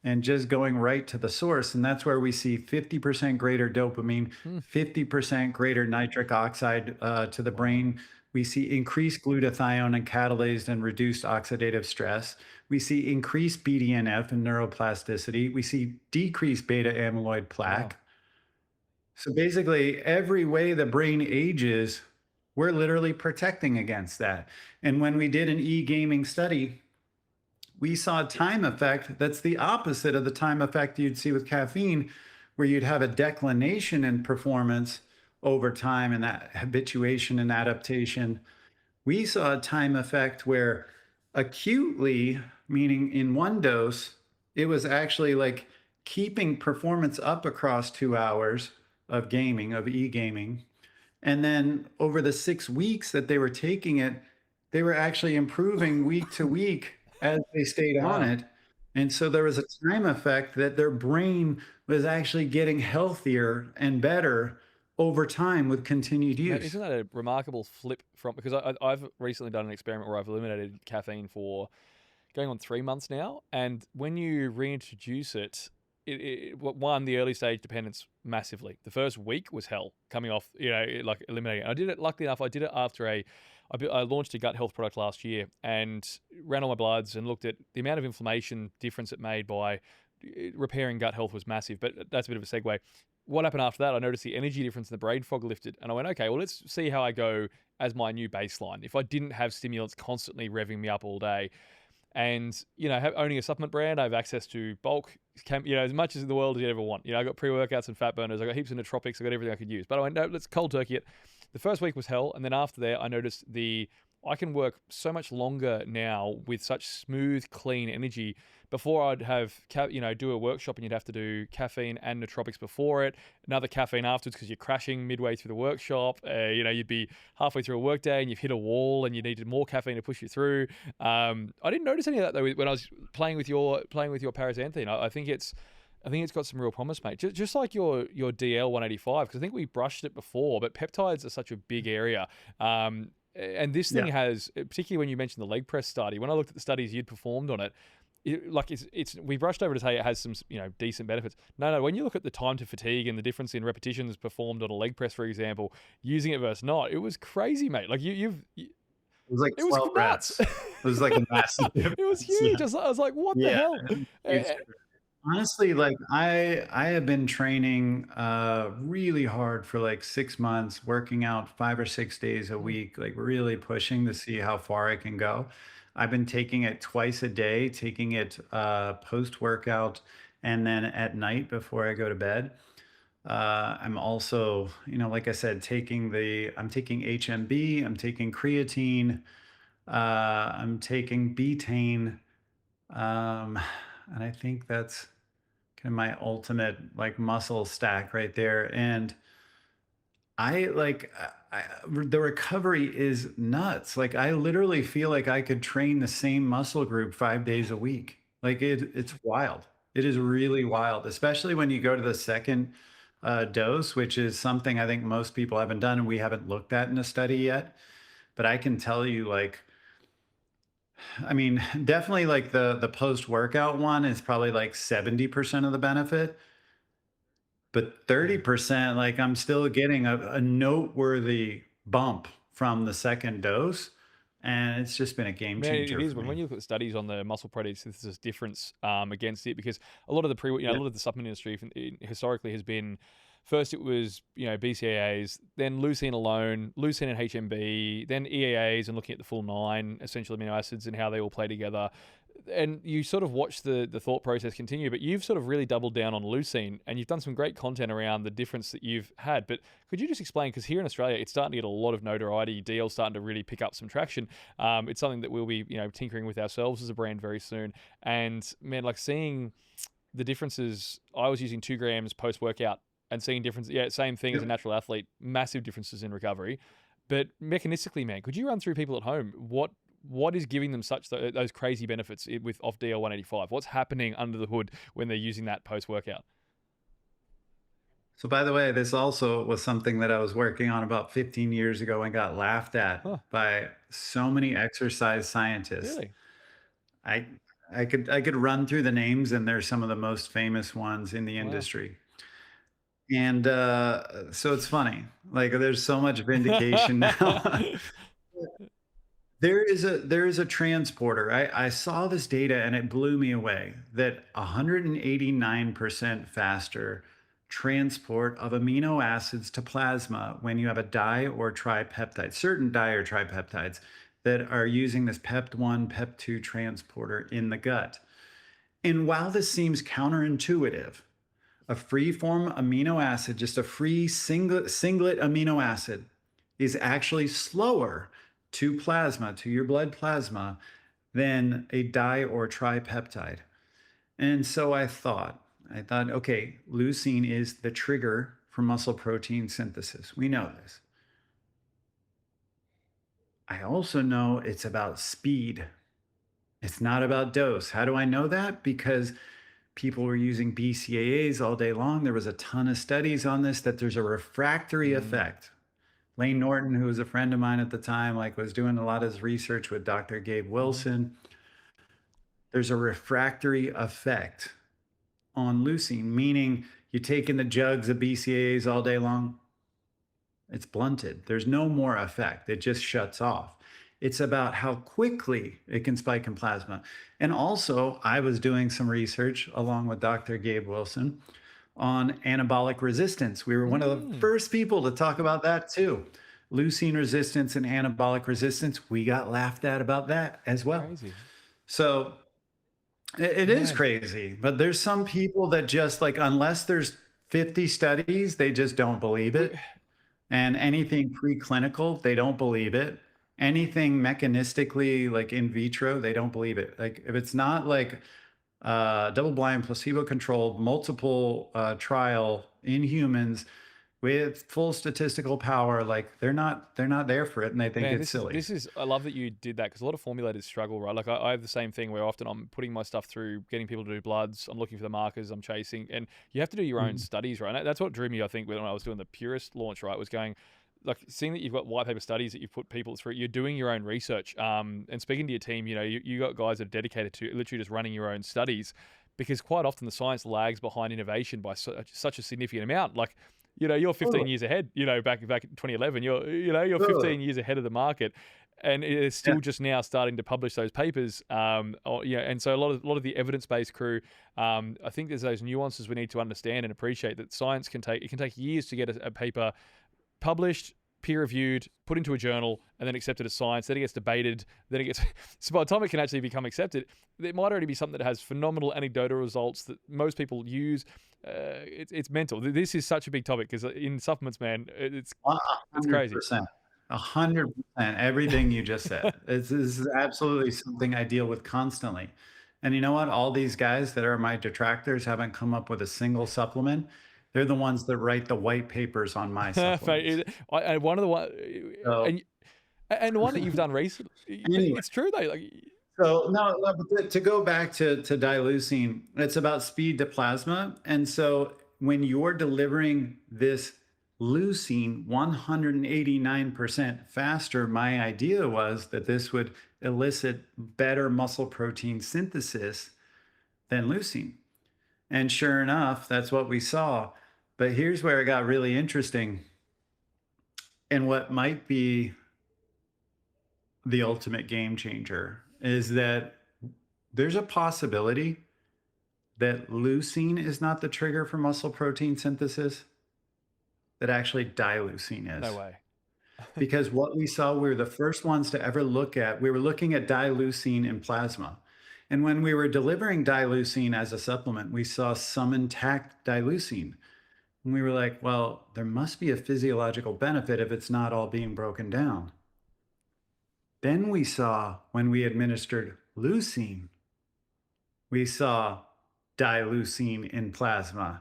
and just going right to the source. And that's where we see 50% greater dopamine, mm, 50% greater nitric oxide to the wow. brain. We see increased glutathione and catalase and reduced oxidative stress. We see increased BDNF and neuroplasticity. We see decreased beta amyloid Wow. plaque. So basically, every way the brain ages, we're literally protecting against that. And when we did an e-gaming study, we saw a time effect that's the opposite of the time effect you'd see with caffeine, where you'd have a declination in performance over time and that habituation and adaptation. We saw a time effect where acutely, meaning in one dose, it was actually like keeping performance up across 2 hours of gaming, of e-gaming. And then over the 6 weeks that they were taking it, they were actually improving week to week as they stayed on Wow. it. And so there was a time effect that their brain was actually getting healthier and better over time with continued Mate, use. isn't that a remarkable flip from because I've recently done an experiment where I've eliminated caffeine for going on 3 months now, and when you reintroduce it, one, the early stage dependence massively. The first week was hell coming off, like eliminating it. I did it, luckily enough, I did it after I launched a gut health product last year and ran all my bloods and looked at the amount of inflammation difference it made by repairing gut health was massive. But that's a bit of a segue. What happened after that? I noticed the energy difference in the brain fog lifted, and I went, okay, well, let's see how I go as my new baseline. If I didn't have stimulants constantly revving me up all day, and owning a supplement brand, I have access to bulk, as much as in the world as you ever want. I got pre-workouts and fat burners, I got heaps of nootropics, I got everything I could use. But I went, no, let's cold turkey it. The first week was hell, and then after that, I noticed I can work so much longer now with such smooth, clean energy. Before I'd have, do a workshop and you'd have to do caffeine and nootropics before it, another caffeine afterwards because you're crashing midway through the workshop. You'd be halfway through a workday and you've hit a wall and you needed more caffeine to push you through. I didn't notice any of that though when I was playing with your paraxanthine. I think it's got some real promise, mate. Just like your DL 185, because I think we brushed it before, but peptides are such a big area. And this thing Yeah. has, particularly when you mentioned the leg press study, when I looked at the studies you'd performed on it, we brushed over to say it has some decent benefits. No, when you look at the time to fatigue and the difference in repetitions performed on a leg press, for example, using it versus not, it was crazy, mate. Like It was like it was 12 nuts. reps. It was like a massive It was difference. huge. I was like, what the Yeah. hell? Huge A- difference. Honestly, like I have been training really hard for like 6 months, working out 5 or 6 days a Mm. week, like really pushing to see how far I can go. I've been taking it twice a day, taking it post workout and then at night before I go to bed. I'm also, like I said, I'm taking HMB, I'm taking creatine, I'm taking betaine, and I think that's kind of my ultimate like muscle stack right there. And I like the recovery is nuts. Like I literally feel like I could train the same muscle group 5 days a week. Like it's wild. It is really wild, especially when you go to the second dose, which is something I think most people haven't done and we haven't looked at in a study yet. But I can tell you, like, I mean, definitely like the post workout one is probably like 70% of the benefit. But Yeah. 30%, like, I'm still getting a noteworthy bump from the second dose, and it's just been a game Man, it changer is. for When me. you look at the studies on the muscle protein synthesis difference against it, because a lot of the a Yep. lot of the supplement industry historically has been first it was BCAAs, then leucine alone, leucine and HMB, then EAAs, and looking at the full nine essential amino acids and how they all play together. And you sort of watch the thought process continue, but you've sort of really doubled down on leucine, and you've done some great content around the difference that you've had. But could you just explain? Because here in Australia, it's starting to get a lot of notoriety. DL's starting to really pick up some traction. It's something that we'll be, tinkering with ourselves as a brand very soon. And man, like seeing the differences, I was using 2 grams post workout and seeing differences. Yeah, same thing as a Yep. natural athlete, massive differences in recovery. But mechanistically, man, could you run through people at home what is giving them such those crazy benefits with off DL 185? What's happening under the hood when they're using that post workout? So, by the way, this also was something that I was working on about 15 years ago and got laughed at Huh? by so many exercise scientists. Really? I I could run through the names, and they're some of the most famous ones in the Wow. industry. And so it's funny. Like there's so much vindication now. There is a transporter. I saw this data and it blew me away that 189% faster transport of amino acids to plasma when you have a di or tripeptide, certain di or tripeptides that are using this PEP1, PEP2 transporter in the gut. And while this seems counterintuitive, a free form amino acid, just a free singlet amino acid, is actually slower to plasma, to your blood plasma, than a di or tripeptide. And so I thought, okay, leucine is the trigger for muscle protein synthesis. We know this. I also know it's about speed. It's not about dose. How do I know that? Because people were using BCAAs all day long. There was a ton of studies on this that there's a refractory Mm. effect. Lane Norton, who was a friend of mine at the time, like was doing a lot of his research with Dr. Gabe Hmm. Wilson. There's a refractory effect on leucine, meaning you take in the jugs of BCAAs all day long, it's blunted. There's no more effect. It just shuts off. It's about how quickly it can spike in plasma. And also, I was doing some research along with Dr. Gabe Wilson on anabolic resistance. We were one of the Mm. first people to talk about that too. Leucine resistance and anabolic resistance. We got laughed at about that as well. Crazy. So it is Man. crazy, but there's some people that just like, unless there's 50 studies, they just don't believe We, it. And anything preclinical, they don't believe it. Anything mechanistically, like in vitro, they don't believe it. Like if it's not like double blind, placebo controlled, multiple trial in humans with full statistical power, like they're not there for it and they think Man, it's this is silly. this is. I love that you did that because a lot of formulators struggle, right? Like I have the same thing where often I'm putting my stuff through, getting people to do bloods. I'm looking for the markers, I'm chasing, and you have to do your own Mhm. studies, right? And that's what drew me, I think, when I was doing the Purest launch, right? Was going like seeing that you've got white paper studies that you've put people through. You're doing your own research, and speaking to your team. You got guys that are dedicated to literally just running your own studies, because quite often the science lags behind innovation by such a significant amount. Like you're 15 Totally. years ahead. Back in 2011, you're 15 Totally. years ahead of the market. and it's Yeah. still just now starting to publish those papers. And so a lot of the evidence-based crew, I think there's those nuances we need to understand and appreciate, that science can take years to get a paper published, peer-reviewed, put into a journal, and then accepted as science. Then it gets debated. Then it gets so by the time it can actually become accepted, it might already be something that has phenomenal anecdotal results that most people use. It's mental. This is such a big topic because in supplements, man, it's crazy. 100%. 100%. Everything you just said. This is absolutely something I deal with constantly. And you know what? All these guys that are my detractors haven't come up with a single supplement. They're the ones that write the white papers on my supplements. And one of the one, So and the one that you've done recently, anyway, it's true though. Like, so no, but to go back to dileucine, it's about speed to plasma. And so when you're delivering this leucine 189% faster, my idea was that this would elicit better muscle protein synthesis than leucine. And sure enough, that's what we saw. But here's where it got really interesting. And what might be the ultimate game changer is that there's a possibility that leucine is not the trigger for muscle protein synthesis, that actually dileucine is. no way. Because what we saw, we were the first ones to ever we were looking at dileucine in plasma. And when we were delivering dileucine as a supplement, we saw some intact dileucine. And we were like, well, there must be a physiological benefit if it's not all being broken down. Then we saw, when we administered leucine, we saw dileucine in plasma.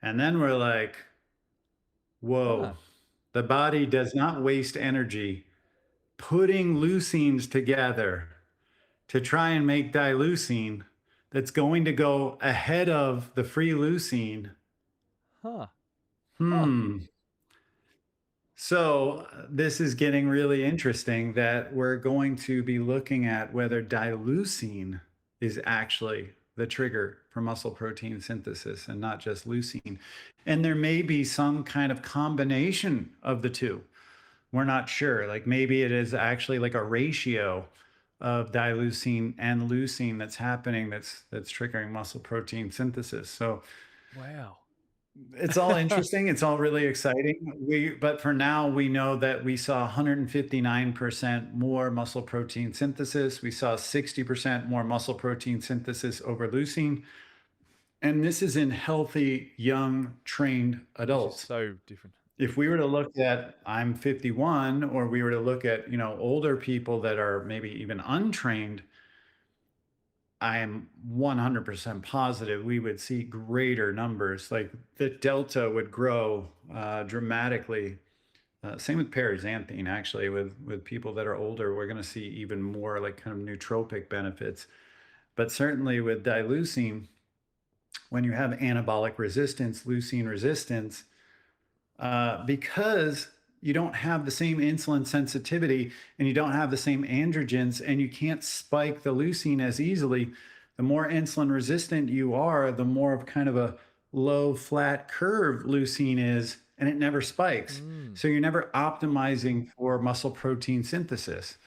And then we're like, whoa, Huh. the body does not waste energy putting leucines together to try and make dileucine that's going to go ahead of the free leucine. Huh. So this is getting really interesting, that we're going to be looking at whether dileucine is actually the trigger for muscle protein synthesis and not just leucine. And there may be some kind of combination of the two. We're not sure. Like maybe it is actually like a ratio of dileucine and leucine that's happening that's triggering muscle protein synthesis. So Wow. it's all interesting. It's all really exciting. But for now, we know that we saw 159% more muscle protein synthesis. We saw 60% more muscle protein synthesis over leucine. And this is in healthy, young, trained adults. So different. If we were to look at, I'm 51, or we were to look at, older people that are maybe even untrained, I am 100% positive we would see greater numbers. Like the delta would grow dramatically. Same with paraxanthine, actually. With people that are older, we're going to see even more like kind of nootropic benefits. But certainly with dileucine, when you have anabolic resistance, leucine resistance, because you don't have the same insulin sensitivity and you don't have the same androgens and you can't spike the leucine as easily, the more insulin resistant you are, the more of kind of a low flat curve leucine is, and it never spikes. So you're never optimizing for muscle protein synthesis.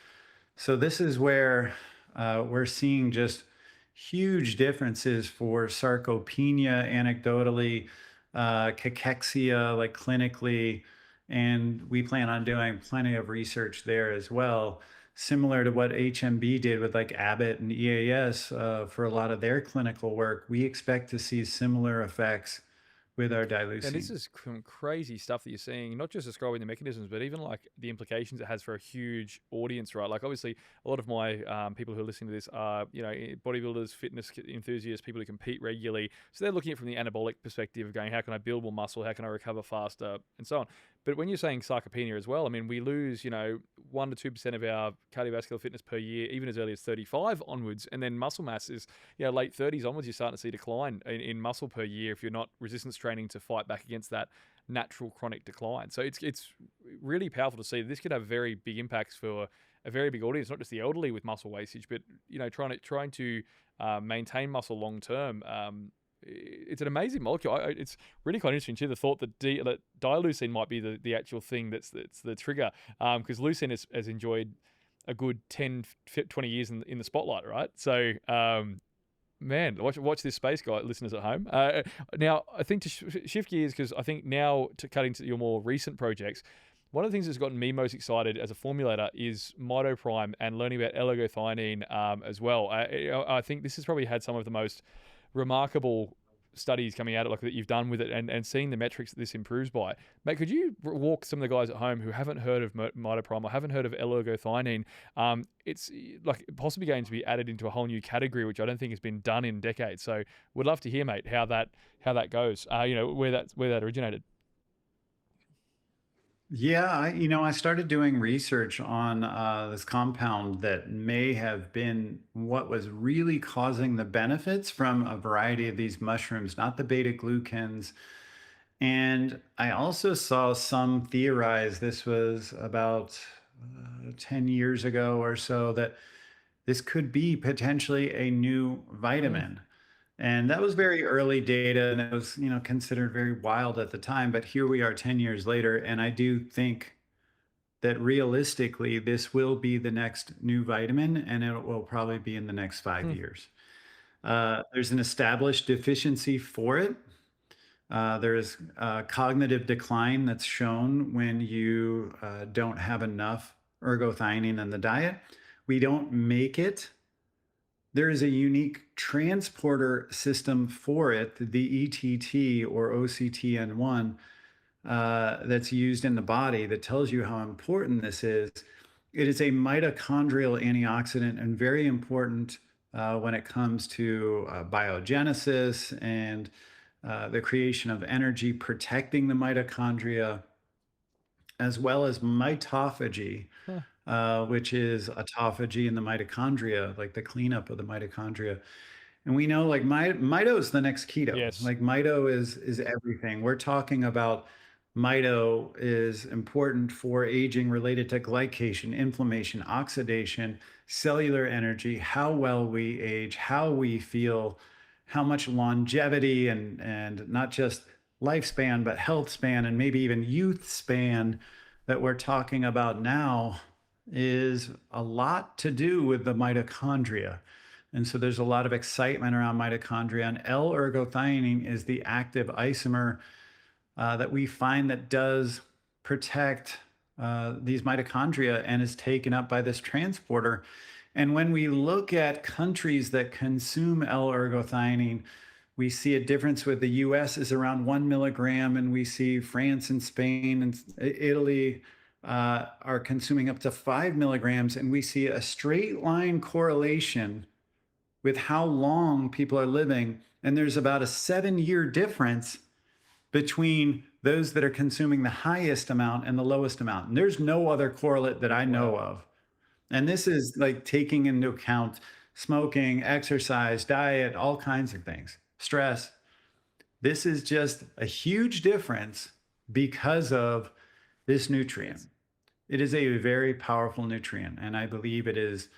So this is where we're seeing just huge differences for sarcopenia anecdotally, cachexia like clinically, and we plan on doing plenty of research there as well, similar to what HMB did with like Abbott and EAS for a lot of their clinical work. We expect to see similar effects with our dileucine. And this is some crazy stuff that you're seeing, not just describing the mechanisms, but even like the implications it has for a huge audience, right? Like obviously a lot of my people who are listening to this are, bodybuilders, fitness enthusiasts, people who compete regularly. So they're looking at it from the anabolic perspective of going, how can I build more muscle? How can I recover faster? And so on. But when you're saying sarcopenia as well, I mean, we lose, 1 to 2% of our cardiovascular fitness per year, even as early as 35 onwards. And then muscle mass is, late 30s onwards, you're starting to see decline in muscle per year if you're not resistance training to fight back against that natural chronic decline. So it's really powerful to see. This could have very big impacts for a very big audience, not just the elderly with muscle wastage, but, trying to maintain muscle long term. It's an amazing molecule. It's really quite interesting too, the thought that dileucine might be the actual thing that's the trigger, because leucine has enjoyed a good 10, 20 years in the spotlight, right? So, man, watch this space, guy, listeners at home. Now, I think to shift gears, because I think now to cut into your more recent projects, one of the things that's gotten me most excited as a formulator is MitoPrime and learning about L-ergothioneine as well. I think this has probably had some of the most remarkable studies coming out of like that you've done with it, and seeing the metrics that this improves by. Mate, could you walk some of the guys at home who haven't heard of MitoPrime or haven't heard of L-ergothioneine? It's like possibly going to be added into a whole new category, which I don't think has been done in decades. So would love to hear, mate, how that goes. Where that originated. Yeah, I started doing research on this compound that may have been what was really causing the benefits from a variety of these mushrooms, not the beta glucans. And I also saw some theorize, this was about 10 years ago or so, that this could be potentially a new Mm, vitamin. And that was very early data, and it was, considered very wild at the time. But here we are 10 years later, and I do think that realistically, this will be the next new vitamin, and it will probably be in the next five mm, years. There's an established deficiency for it. There's cognitive decline that's shown when you don't have enough ergothioneine in the diet. We don't make it. There is a unique transporter system for it, the ETT or OCTN1, that's used in the body that tells you how important this is. It is a mitochondrial antioxidant and very important when it comes to biogenesis and the creation of energy, protecting the mitochondria, as well as mitophagy, huh. which is autophagy in the mitochondria, like the cleanup of the mitochondria. And we know like mito is the next keto. Yes. Like mito is everything. We're talking about mito is important for aging related to glycation, inflammation, oxidation, cellular energy, how well we age, how we feel, how much longevity and not just lifespan, but health span and maybe even youth span that we're talking about now is a lot to do with the mitochondria. And so there's a lot of excitement around mitochondria. And L-ergothioneine is the active isomer that we find that does protect these mitochondria and is taken up by this transporter. And when we look at countries that consume L-ergothioneine, we see a difference with the US is around 1 milligram, and we see France and Spain and Italy are consuming up to 5 milligrams. And we see a straight line correlation with how long people are living. And there's about a 7-year difference between those that are consuming the highest amount and the lowest amount. And there's no other correlate that I know Wow. of. And this is like taking into account smoking, exercise, diet, all kinds of things, stress. This is just a huge difference because of this nutrient. It is a very powerful nutrient, and I believe it is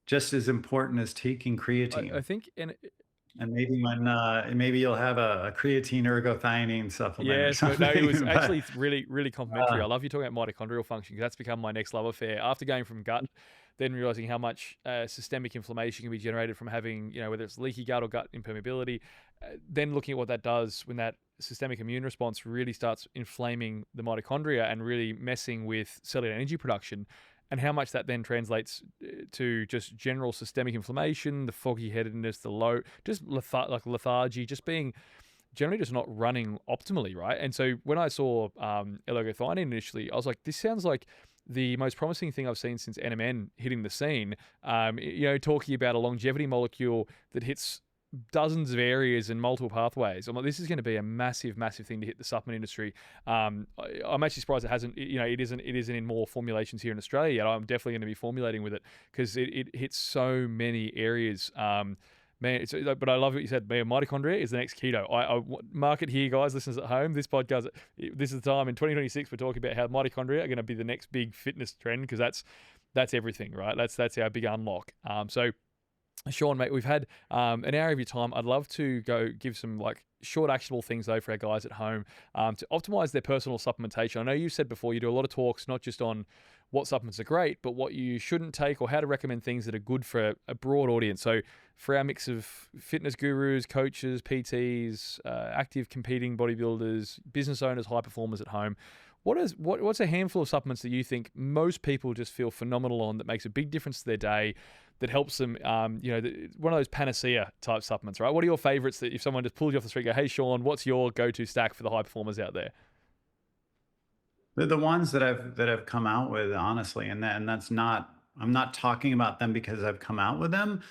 just as important as taking I creatine. think, and And maybe you'll have a creatine ergothioneine supplement or yes, but no, it was something. But actually really, really complimentary. uh, I love you talking about mitochondrial function, because that's become my next love affair. After going from gut, then realizing how much systemic inflammation can be generated from having, whether it's leaky gut or gut impermeability, then looking at what that does when that systemic immune response really starts inflaming the mitochondria and really messing with cellular energy production, and how much that then translates to just general systemic inflammation, the foggy headedness, the low, just lethargy, just being generally just not running optimally, right? And so when I saw L-ergothioneine initially, I was like, this sounds like the most promising thing I've seen since NMN hitting the scene. Talking about a longevity molecule that hits dozens of areas and multiple pathways. I'm like, this is going to be a massive, massive thing to hit the supplement industry. I'm actually surprised it hasn't. It isn't in more formulations here in Australia yet. I'm definitely going to be formulating with it because it hits so many areas. Man, but I love what you said. Man, mitochondria is the next keto. I mark it here, guys, listeners at home. This podcast, this is the time in 2026 we're talking about how mitochondria are going to be the next big fitness trend, because that's everything, right? That's our big unlock. So, Shawn, mate, we've had an hour of your time. I'd love to go give some like short actionable things though for our guys at home to optimize their personal supplementation. I know you said before you do a lot of talks, not just on what supplements are great, but what you shouldn't take, or how to recommend things that are good for a broad audience. So for our mix of fitness gurus, coaches, PTs, active competing bodybuilders, business owners, high performers at home, what's a handful of supplements that you think most people just feel phenomenal on, that makes a big difference to their day, that helps them, one of those panacea type supplements, right? What are your favorites that if someone just pulls you off the street, go, hey, Shawn, what's your go-to stack for the high performers out there? They're the ones that I've come out with, honestly, and that's not, I'm not talking about them because I've come out with them.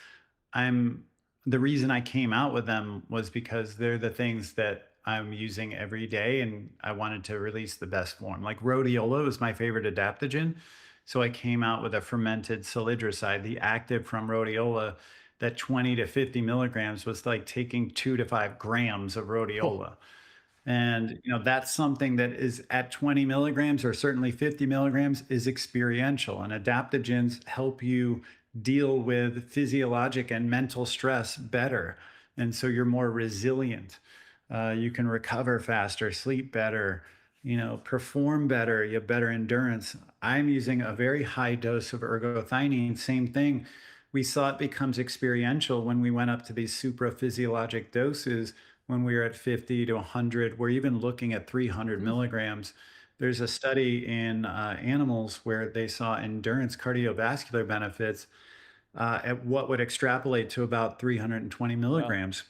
I'm The reason I came out with them was because they're the things that I'm using every day, and I wanted to release the best form. Like rhodiola is my favorite adaptogen, so I came out with a fermented salidroside, the active from rhodiola. That 20 to 50 milligrams was like taking 2 to 5 grams of Oh, rhodiola. And that's something that is at 20 milligrams or certainly 50 milligrams is experiential. And adaptogens help you deal with physiologic and mental stress better. And so you're more resilient. You can recover faster, sleep better, perform better, you have better endurance. I'm using a very high dose of ergothioneine. Same thing. We saw it becomes experiential when we went up to these supraphysiologic doses when we were at 50 to 100. We're even looking at 300 mm, milligrams. There's a study in animals where they saw endurance cardiovascular benefits at what would extrapolate to about 320 wow. milligrams.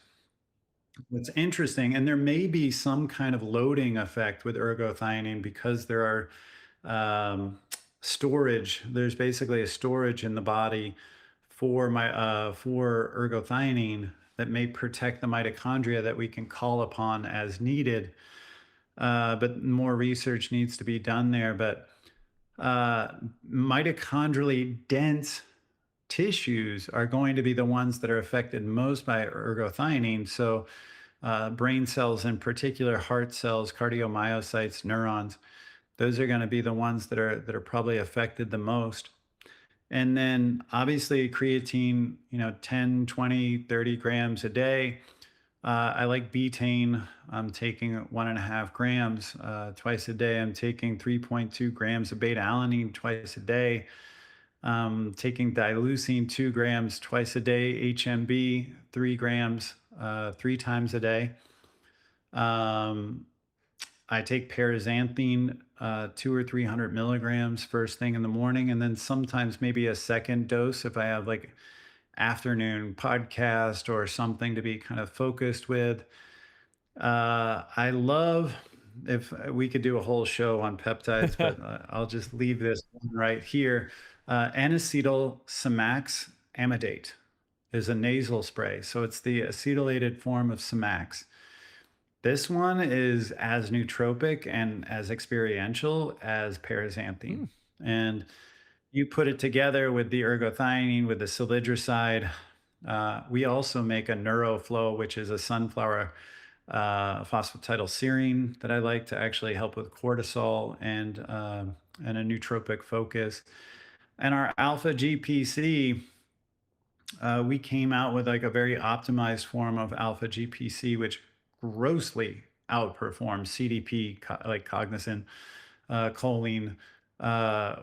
What's interesting, and there may be some kind of loading effect with ergothioneine because there are storage. There's basically a storage in the body for ergothioneine that may protect the mitochondria that we can call upon as needed. But more research needs to be done there. But uh, mitochondrially dense tissues are going to be the ones that are affected most by ergothioneine. So, brain cells in particular, heart cells, cardiomyocytes, neurons, those are going to be the ones that are probably affected the most. And then obviously creatine, 10, 20, 30 grams a day. I like betaine. I'm taking 1.5 grams twice a day. I'm taking 3.2 grams of beta alanine twice a day. Taking dileucine 2 grams twice a day, HMB 3 grams 3 times a day. Um, I take paraxanthine 2 or 300 milligrams first thing in the morning, and then sometimes maybe a second dose if I have like afternoon podcast or something to be kind of focused with. I love, if we could do a whole show on peptides, but I'll just leave this one right here. N-acetyl Samax amidate is a nasal spray. So it's the acetylated form of Samax. This one is as nootropic and as experiential as paraxanthine. Mm, And you put it together with the ergothioneine, with the salidroside. We also make a NeuroFlow, which is a sunflower phosphatidylserine that I like to actually help with cortisol and a nootropic focus. And our alpha GPC, we came out with like a very optimized form of alpha GPC, which grossly outperforms CDP, like cognizant, choline.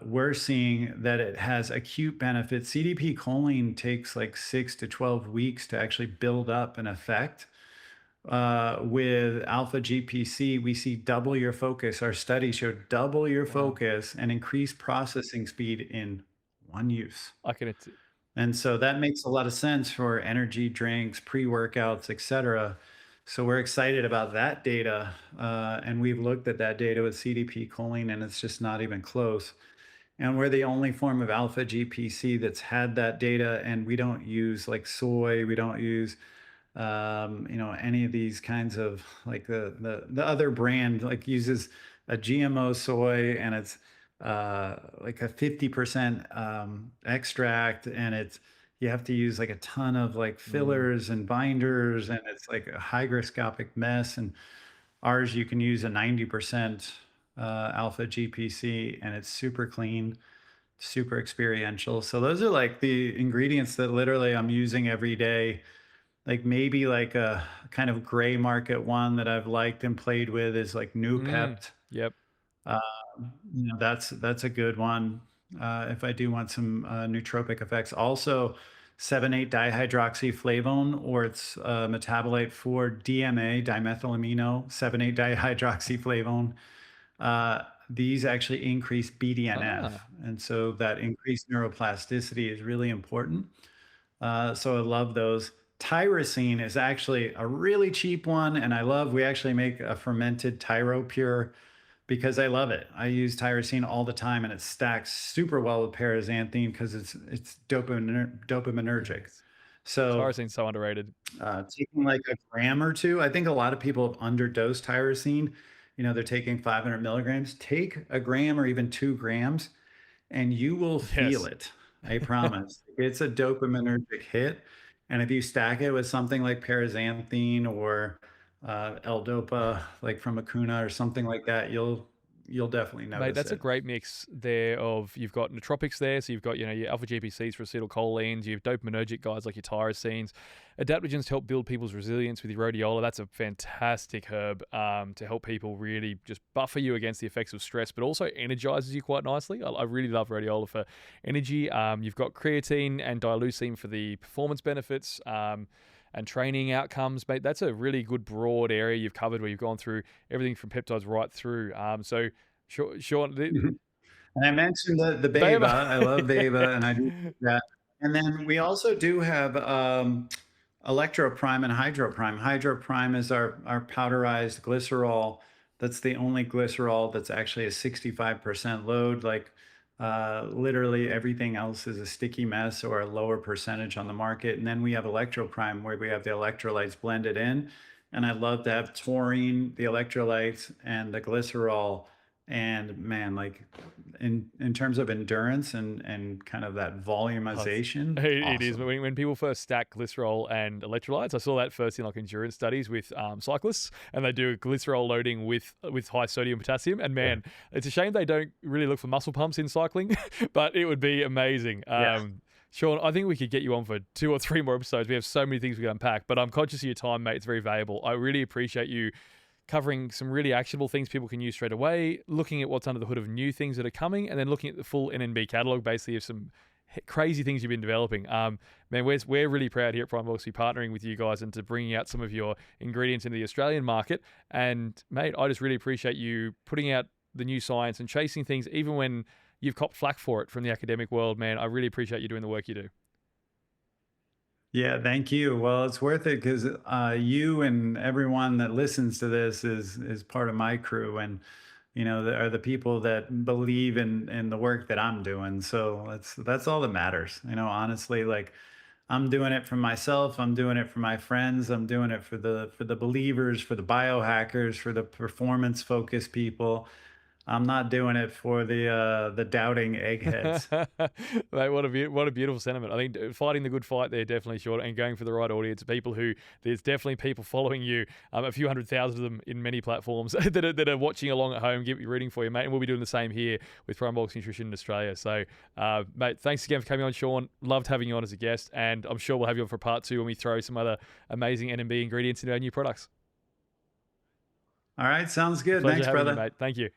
We're seeing that it has acute benefits. CDP choline takes like 6 to 12 weeks to actually build up an effect. With alpha GPC, we see double your focus. Our study showed double your wow. focus and increased processing speed in one use. I can, And so that makes a lot of sense for energy drinks, pre-workouts, et cetera. So we're excited about that data. And we've looked at that data with CDP choline, and it's just not even close. And we're the only form of alpha GPC that's had that data. And we don't use like soy, we don't use any of these kinds of like the other brand like uses a GMO soy, and it's like a 50% extract, and it's, you have to use like a ton of like mm, fillers and binders, and it's like a hygroscopic mess. And ours, you can use a 90% alpha GPC, and it's super clean, super experiential. So those are like the ingredients that literally I'm using every day. Like maybe like a kind of gray market one that I've liked and played with is like New mm, Pept. yep. That's a good one. if I do want some nootropic effects. Also, 7,8 dihydroxyflavone, or its metabolite for DMA, dimethylamino 7,8 dihydroxyflavone. These actually increase BDNF. Ah, And so that increased neuroplasticity is really important. So I love those. Tyrosine is actually a really cheap one. And we actually make a fermented Tyro Pure because I love it. I use tyrosine all the time and it stacks super well with paraxanthine because it's dopaminergic. yes. So Tyrosine's so underrated. taking like a gram or two, I think a lot of people have underdosed tyrosine. They're taking 500 milligrams. Take a gram or even 2 grams, and you will feel Yes. it. I promise. It's a dopaminergic hit. And if you stack it with something like paraxanthine or L-Dopa, like from Acuna or something like that, you'll definitely Mate, notice that's a it. great mix there of you've got nootropics there, so you've got your alpha GPCs for acetylcholines, you've dopaminergic guys like your tyrosines, adaptogens to help build people's resilience with your rhodiola. That's a fantastic herb to help people really just buffer you against the effects of stress, but also energizes you quite nicely. I really love rhodiola for energy. You've got creatine and dileucine for the performance benefits. And training outcomes, mate. That's a really good broad area you've covered where you've gone through everything from peptides right through. So, Sean, Mhm. And I mentioned the Beva. Bama. I love Beva, and I do that. And then we also do have Electroprime and Hydroprime. Hydroprime is our powderized glycerol. That's the only glycerol that's actually a 65% load. Like literally everything else is a sticky mess or a lower percentage on the market. And then we have Electroprime where we have the electrolytes blended in. And I love to have taurine, the electrolytes, and the glycerol. And man, like in terms of endurance and kind of that Oh, volumization, it is. awesome. When people first stack glycerol and electrolytes, I saw that first in like endurance studies with cyclists, and they do glycerol loading with high sodium potassium. And man, it's a shame they don't really look for muscle pumps in cycling, but it would be amazing. Yeah. Sean, I think we could get you on for 2 or 3 more episodes. We have so many things we can unpack, but I'm conscious of your time, mate. It's very valuable. I really appreciate you covering some really actionable things people can use straight away, looking at what's under the hood of new things that are coming, and then looking at the full NNB catalog, basically, of some crazy things you've been developing. Man, we're really proud here at Primabolics to be partnering with you guys and to bringing out some of your ingredients into the Australian market. And mate, I just really appreciate you putting out the new science and chasing things, even when you've copped flack for it from the academic world. Man, I really appreciate you doing the work you do. Yeah, thank you. Well, it's worth it because you and everyone that listens to this is part of my crew, and are the people that believe in the work that I'm doing. So that's all that matters. Honestly, like I'm doing it for myself. I'm doing it for my friends. I'm doing it for the believers, for the biohackers, for the performance focused people. I'm not doing it for the doubting eggheads. Mate, what a beautiful sentiment. I think fighting the good fight there definitely short and going for the right audience. People who there's definitely people following you, a few 100,000 of them in many platforms that are watching along at home, rooting for you, mate. And we'll be doing the same here with Primabolics Nutrition in Australia. So, mate, thanks again for coming on, Sean. Loved having you on as a guest, and I'm sure we'll have you on for part 2 when we throw some other amazing NMB ingredients into our new products. All right, sounds good. Pleasure Thanks, having you, brother. mate. Thank you.